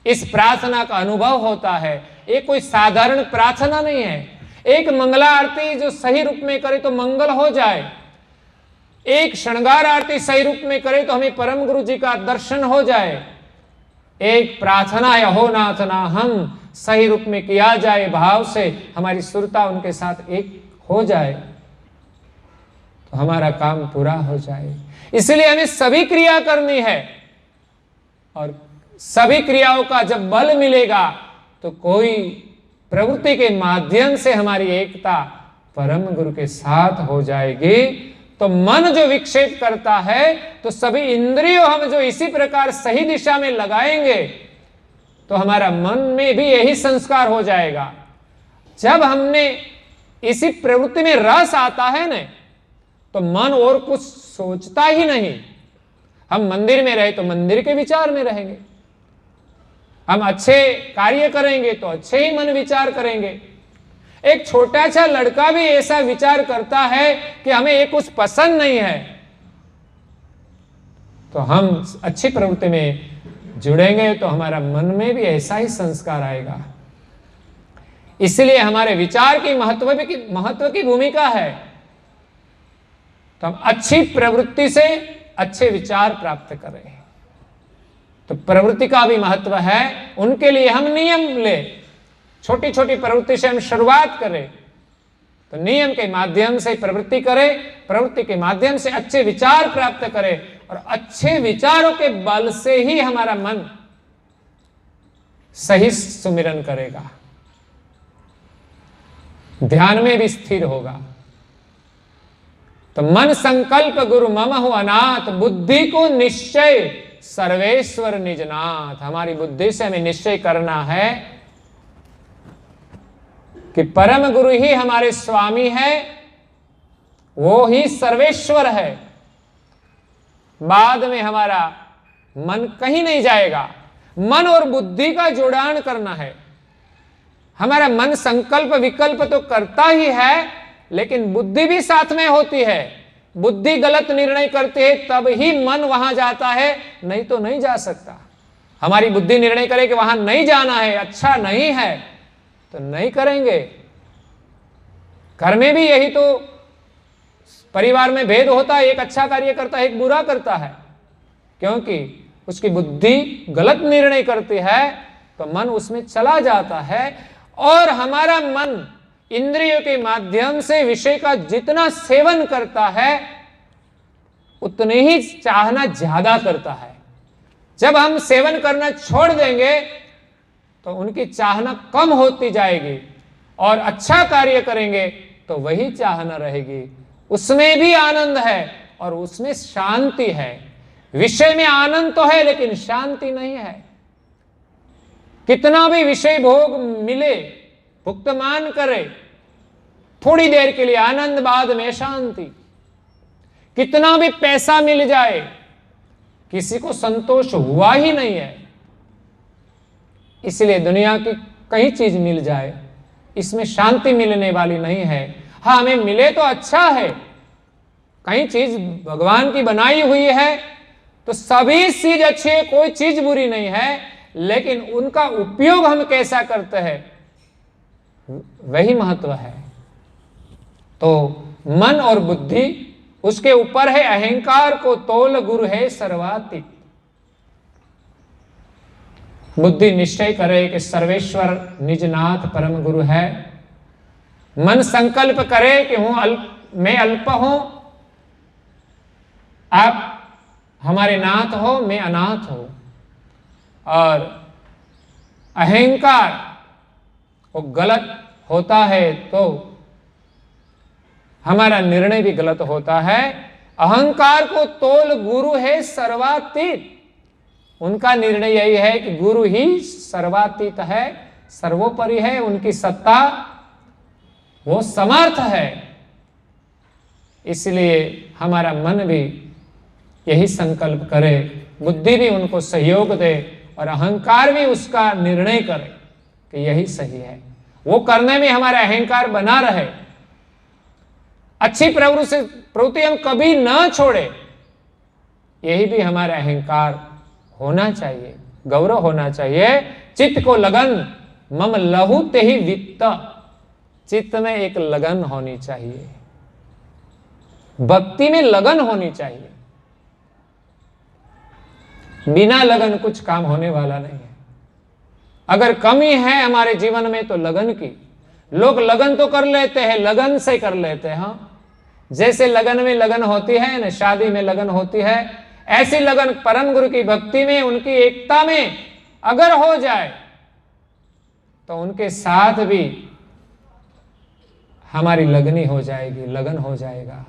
इस प्रार्थना का अनुभव होता है। ये कोई साधारण प्रार्थना नहीं है। एक मंगला आरती जो सही रूप में करे तो मंगल हो जाए, एक श्रृंगार आरती सही रूप में करे तो हमें परम गुरु जी का दर्शन हो जाए। एक प्रार्थना अहो नाथ ना हम सही रूप में किया जाए, भाव से हमारी सुरता उनके साथ एक हो जाए, तो हमारा काम पूरा हो जाए। इसलिए हमें सभी क्रिया करनी है, और सभी क्रियाओं का जब बल मिलेगा तो कोई प्रवृत्ति के माध्यम से हमारी एकता परम गुरु के साथ हो जाएगी तो मन जो विक्षेप करता है, तो सभी इंद्रियों हम जो इसी प्रकार सही दिशा में लगाएंगे तो हमारा मन में भी यही संस्कार हो जाएगा। जब हमने इसी प्रवृत्ति में रस आता है ना, तो मन और कुछ सोचता ही नहीं। हम मंदिर में रहे तो मंदिर के विचार में रहेंगे, हम अच्छे कार्य करेंगे तो अच्छे ही मन विचार करेंगे। एक छोटा सा लड़का भी ऐसा विचार करता है कि हमें ये कुछ पसंद नहीं है, तो हम अच्छी प्रवृत्ति में जुड़ेंगे तो हमारा मन में भी ऐसा ही संस्कार आएगा। इसलिए हमारे विचार की महत्व की भूमिका है। तो हम अच्छी प्रवृत्ति से अच्छे विचार प्राप्त करें, तो प्रवृत्ति का भी महत्व है। उनके लिए हम नियम ले, छोटी छोटी प्रवृत्ति से हम शुरुआत करें, तो नियम के माध्यम से प्रवृत्ति करें, प्रवृत्ति के माध्यम से अच्छे विचार प्राप्त करें, और अच्छे विचारों के बल से ही हमारा मन सही सुमिरन करेगा, ध्यान में भी स्थिर होगा। तो मन संकल्प गुरु मम हो अनाथ, बुद्धि को निश्चय सर्वेश्वर निजनाथ। हमारी बुद्धि से हमें निश्चय करना है कि परम गुरु ही हमारे स्वामी है, वो ही सर्वेश्वर है। बाद में हमारा मन कहीं नहीं जाएगा। मन और बुद्धि का जोड़ान करना है। हमारा मन संकल्प विकल्प तो करता ही है, लेकिन बुद्धि भी साथ में होती है। बुद्धि गलत निर्णय करती है तब ही मन वहां जाता है, नहीं तो नहीं जा सकता। हमारी बुद्धि निर्णय करे कि वहां नहीं जाना है, अच्छा नहीं है, तो नहीं करेंगे। घर में भी यही तो, परिवार में भेद होता है, एक अच्छा कार्य करता है, एक बुरा करता है, क्योंकि उसकी बुद्धि गलत निर्णय करती है तो मन उसमें चला जाता है। और हमारा मन इंद्रियों के माध्यम से विषय का जितना सेवन करता है उतने ही चाहना ज्यादा करता है। जब हम सेवन करना छोड़ देंगे तो उनकी चाहना कम होती जाएगी, और अच्छा कार्य करेंगे तो वही चाहना रहेगी। उसमें भी आनंद है और उसमें शांति है। विषय में आनंद तो है लेकिन शांति नहीं है। कितना भी विषय भोग मिले, भुक्तमान करे, थोड़ी देर के लिए आनंद, बाद में शांति। कितना भी पैसा मिल जाए, किसी को संतोष हुआ ही नहीं है। इसलिए दुनिया की कई चीज मिल जाए, इसमें शांति मिलने वाली नहीं है। हाँ, हमें मिले तो अच्छा है, कई चीज भगवान की बनाई हुई है तो सभी चीज अच्छी है, कोई चीज बुरी नहीं है, लेकिन उनका उपयोग हम कैसा करते हैं वही महत्व है। तो मन और बुद्धि, उसके ऊपर है अहंकार को तोल गुरु है सर्वातीत। बुद्धि निश्चय करे कि सर्वेश्वर निजनाथ परम गुरु है। मन संकल्प करे कि मैं अल्प हूं, आप हमारे नाथ हो, मैं अनाथ हूं। और अहंकार वो गलत होता है तो हमारा निर्णय भी गलत होता है। अहंकार को तोल गुरु है सर्वातीत। उनका निर्णय यही है कि गुरु ही सर्वातीत है, सर्वोपरि है, उनकी सत्ता वो समर्थ है। इसलिए हमारा मन भी यही संकल्प करे, बुद्धि भी उनको सहयोग दे और अहंकार भी उसका निर्णय करे कि यही सही है। वो करने में हमारा अहंकार बना रहे। अच्छी प्रवृत्ति हम कभी ना छोड़े, यही भी हमारा अहंकार होना चाहिए, गौरव होना चाहिए। चित्त को लगन मम लहू ते ही वित्त। चित्त में एक लगन होनी चाहिए, भक्ति में लगन होनी चाहिए। बिना लगन कुछ काम होने वाला नहीं है। अगर कमी है हमारे जीवन में तो लगन की। लोग लगन तो कर लेते हैं, लगन से कर लेते हैं। हाँ, जैसे लगन में लगन होती है ना, शादी में लगन होती है, ऐसी लगन परम गुरु की भक्ति में, उनकी एकता में अगर हो जाए तो उनके साथ भी हमारी लगनी हो जाएगी, लगन हो जाएगा।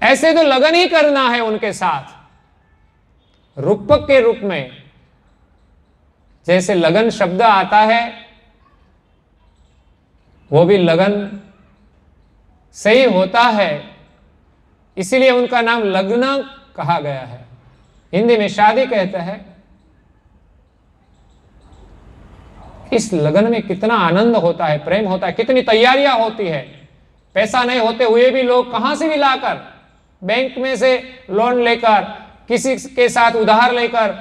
ऐसे तो लगन ही करना है उनके साथ, रूपक के रूप में। जैसे लगन शब्द आता है वो भी लगन से ही होता है, इसीलिए उनका नाम लग्न कहा गया है। हिंदी में शादी कहते हैं। इस लगन में कितना आनंद होता है, प्रेम होता है, कितनी तैयारियां होती है। पैसा नहीं होते हुए भी लोग कहां से भी लाकर, बैंक में से लोन लेकर, किसी के साथ उधार लेकर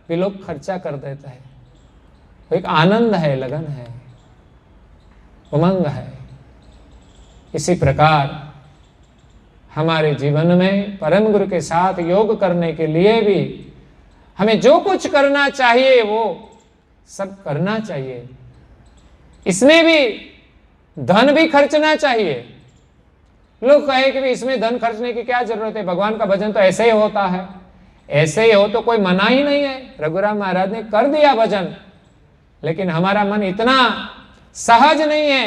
भी लोग खर्चा कर देते हैं। एक आनंद है, लगन है, उमंग है। इसी प्रकार हमारे जीवन में परम गुरु के साथ योग करने के लिए भी हमें जो कुछ करना चाहिए वो सब करना चाहिए। इसमें भी धन भी खर्चना चाहिए। लोग कहे कि इसमें धन खर्चने की क्या जरूरत है, भगवान का भजन तो ऐसे ही होता है। ऐसे ही हो तो कोई मना ही नहीं है। रघुराम महाराज ने कर दिया भजन, लेकिन हमारा मन इतना सहज नहीं है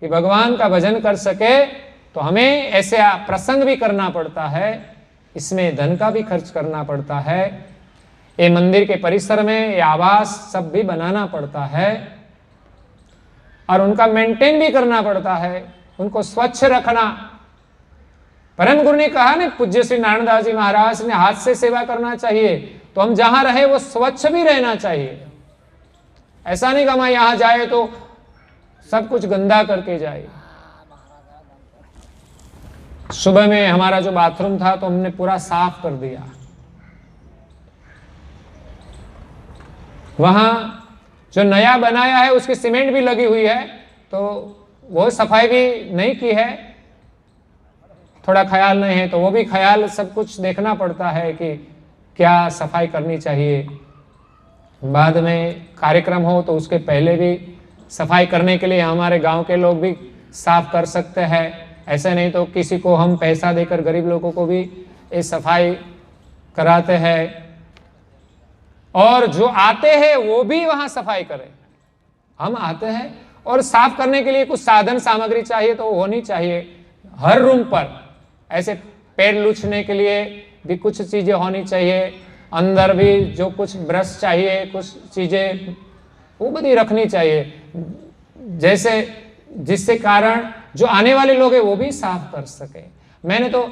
कि भगवान का भजन कर सके, तो हमें ऐसे प्रसंग भी करना पड़ता है, इसमें धन का भी खर्च करना पड़ता है। ये मंदिर के परिसर में ये आवास सब भी बनाना पड़ता है और उनका मेंटेन भी करना पड़ता है, उनको स्वच्छ रखना। परम गुरु ने कहा ना, पूज्य श्री नारायण दास जी महाराज ने, हाथ से सेवा करना चाहिए। तो हम जहां रहे वो स्वच्छ भी रहना चाहिए। ऐसा नहीं कि हम यहां जाए तो सब कुछ गंदा करके जाए। सुबह में हमारा जो बाथरूम था तो हमने पूरा साफ कर दिया। वहां जो नया बनाया है उसकी सीमेंट भी लगी हुई है, तो वो सफाई भी नहीं की है, थोड़ा ख्याल नहीं है, तो वो भी ख्याल सब कुछ देखना पड़ता है कि क्या सफाई करनी चाहिए। बाद में कार्यक्रम हो तो उसके पहले भी सफाई करने के लिए हमारे गांव के लोग भी साफ कर सकते हैं। ऐसे नहीं तो किसी को हम पैसा देकर गरीब लोगों को भी ये सफाई कराते हैं, और जो आते हैं वो भी वहां सफाई करें। हम आते हैं और साफ करने के लिए कुछ साधन सामग्री चाहिए तो वो होनी चाहिए हर रूम पर। ऐसे पैर लूछने के लिए भी कुछ चीजें होनी चाहिए, अंदर भी जो कुछ ब्रश चाहिए, कुछ चीजें वो बड़ी रखनी चाहिए, जैसे जिससे कारण जो आने वाले लोग हैं वो भी साफ कर सके। मैंने तो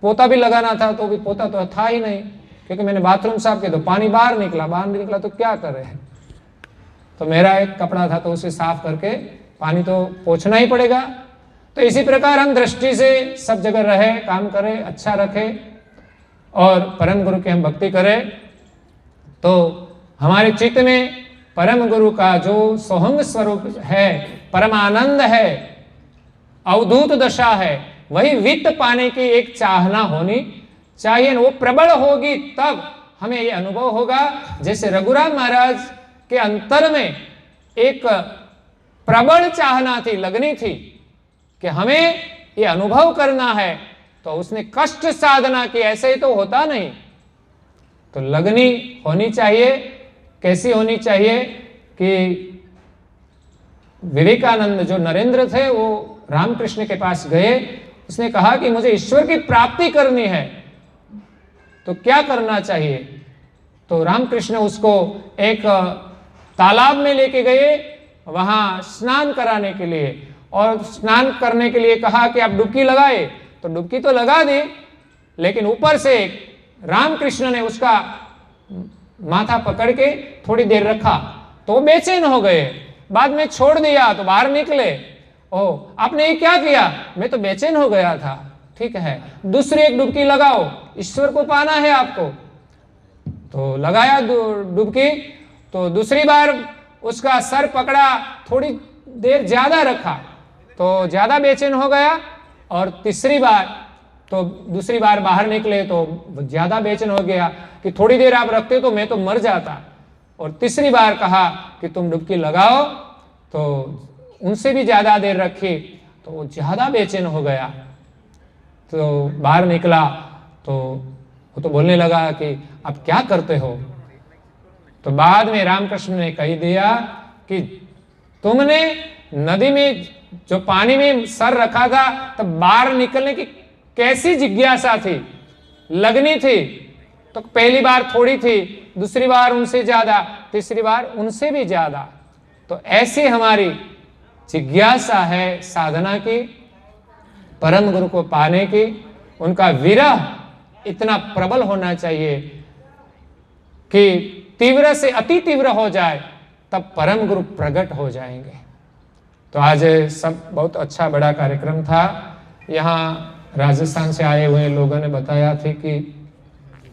पोता भी लगाना था, तो भी पोता तो था ही नहीं, क्योंकि मैंने बाथरूम साफ किया तो पानी बाहर निकला तो क्या करे। तो मेरा एक कपड़ा था तो उसे साफ करके पानी तो पोंछना ही पड़ेगा। तो इसी प्रकार हम दृष्टि से सब जगह रहे, काम करें, अच्छा रखे और परम गुरु की हम भक्ति करें, तो हमारे चित्त में परम गुरु का जो सोहंग स्वरूप है, परम आनंद है, अवधूत दशा है, वही वित्त पाने की एक चाहना होनी चाहिए। वो प्रबल होगी तब हमें ये अनुभव होगा। जैसे रघुराम महाराज के अंतर में एक प्रबल चाहना थी, लगनी थी कि हमें ये अनुभव करना है, तो उसने कष्ट साधना की। ऐसे ही तो होता नहीं, तो लगनी होनी चाहिए। कैसी होनी चाहिए कि विवेकानंद जो नरेंद्र थे वो रामकृष्ण के पास गए, उसने कहा कि मुझे ईश्वर की प्राप्ति करनी है, तो क्या करना चाहिए। तो रामकृष्ण उसको एक तालाब में लेके गए, वहां स्नान कराने के लिए, और स्नान करने के लिए कहा कि आप डुबकी लगाए। तो डुबकी तो लगा दी, लेकिन ऊपर से रामकृष्ण ने उसका माथा पकड़ के थोड़ी देर रखा, तो वो बेचैन हो गए। बाद में छोड़ दिया तो बाहर निकले, ओ आपने ये क्या किया, मैं तो बेचैन हो गया था। ठीक है, दूसरी एक डुबकी लगाओ, ईश्वर को पाना है आपको। तो लगाया डुबकी, तो दूसरी बार उसका सर पकड़ा, थोड़ी देर ज्यादा रखा तो ज्यादा बेचैन हो गया, और तीसरी बार तो दूसरी बार बाहर निकले तो ज्यादा बेचैन हो गया कि थोड़ी देर आप रखते तो मैं तो मर जाता। और तीसरी बार कहा कि तुम डुबकी लगाओ, तो उनसे भी ज्यादा देर रखी तो वो ज्यादा बेचैन हो गया। तो बाहर निकला तो वो तो बोलने लगा कि आप क्या करते हो। तो बाद में रामकृष्ण ने कह दिया कि तुमने नदी में जो पानी में सर रखा था तब बाहर निकलने की कैसी जिज्ञासा थी, लगनी थी। तो पहली बार थोड़ी थी, दूसरी बार उनसे ज्यादा, तीसरी बार उनसे भी ज्यादा। तो ऐसी हमारी जिज्ञासा है साधना की, परम गुरु को पाने की। उनका विरह इतना प्रबल होना चाहिए कि तीव्र से अति तीव्र हो जाए, तब परम गुरु प्रकट हो जाएंगे। तो आज सब बहुत अच्छा बड़ा कार्यक्रम था। यहाँ राजस्थान से आए हुए लोगों ने बताया थे कि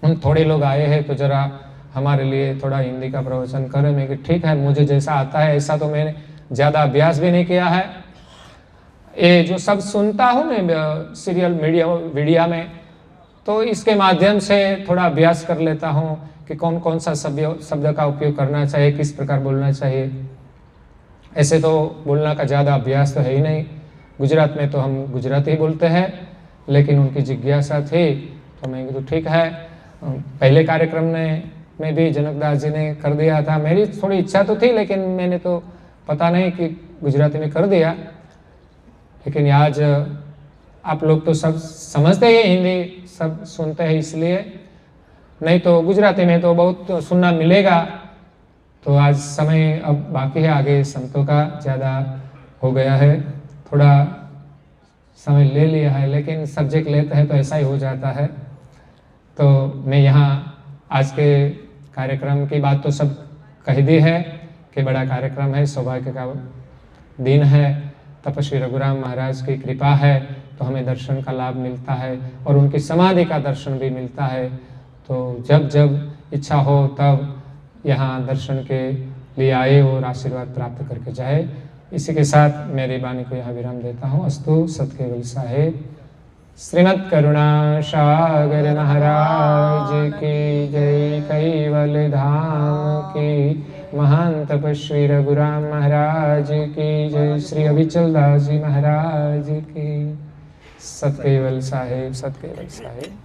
हम थोड़े लोग आए हैं तो जरा हमारे लिए थोड़ा हिंदी का प्रवचन करें। मैं कि ठीक है, मुझे जैसा आता है ऐसा तो मैंने ज़्यादा अभ्यास भी नहीं किया है। ये जो सब सुनता हूँ मैं सीरियल मीडिया में, तो इसके माध्यम से थोड़ा अभ्यास कर लेता हूँ कि कौन कौन सा शब्द का उपयोग करना चाहिए, किस प्रकार बोलना चाहिए। ऐसे तो बोलना का ज़्यादा अभ्यास तो है ही नहीं। गुजरात में तो हम गुजराती ही बोलते हैं, लेकिन उनकी जिज्ञासा थी तो मैं तो ठीक है। पहले कार्यक्रम में भी जनकदास जी ने कर दिया था। मेरी थोड़ी इच्छा तो थी, लेकिन मैंने तो पता नहीं कि गुजराती में कर दिया। लेकिन आज आप लोग तो सब समझते हैं, हिंदी सब सुनते हैं, इसलिए नहीं तो गुजराती में तो बहुत सुनना मिलेगा। तो आज समय अब बाकी है, आगे संतों का ज़्यादा हो गया है, थोड़ा समय ले लिया है, लेकिन सब्जेक्ट लेते हैं तो ऐसा ही हो जाता है। तो मैं यहाँ आज के कार्यक्रम की बात तो सब कह दी है कि बड़ा कार्यक्रम है, सौभाग्य का दिन है। तपस्वी रघुराम महाराज की कृपा है तो हमें दर्शन का लाभ मिलता है और उनकी समाधि का दर्शन भी मिलता है। तो जब जब इच्छा हो तब यहाँ दर्शन के लिए आए और आशीर्वाद प्राप्त करके जाए। इसी के साथ मेरी वाणी को यहाँ विराम देता हूँ। अस्तु सतकेवल साहेब श्रीमद् करुणा सागर महाराज की जय। कैवल धाम की महान तपस्वी रघुराम महाराज की जय। श्री अविचल दास जी महाराज की। सतकेवल साहेब, सतकेवल साहेब।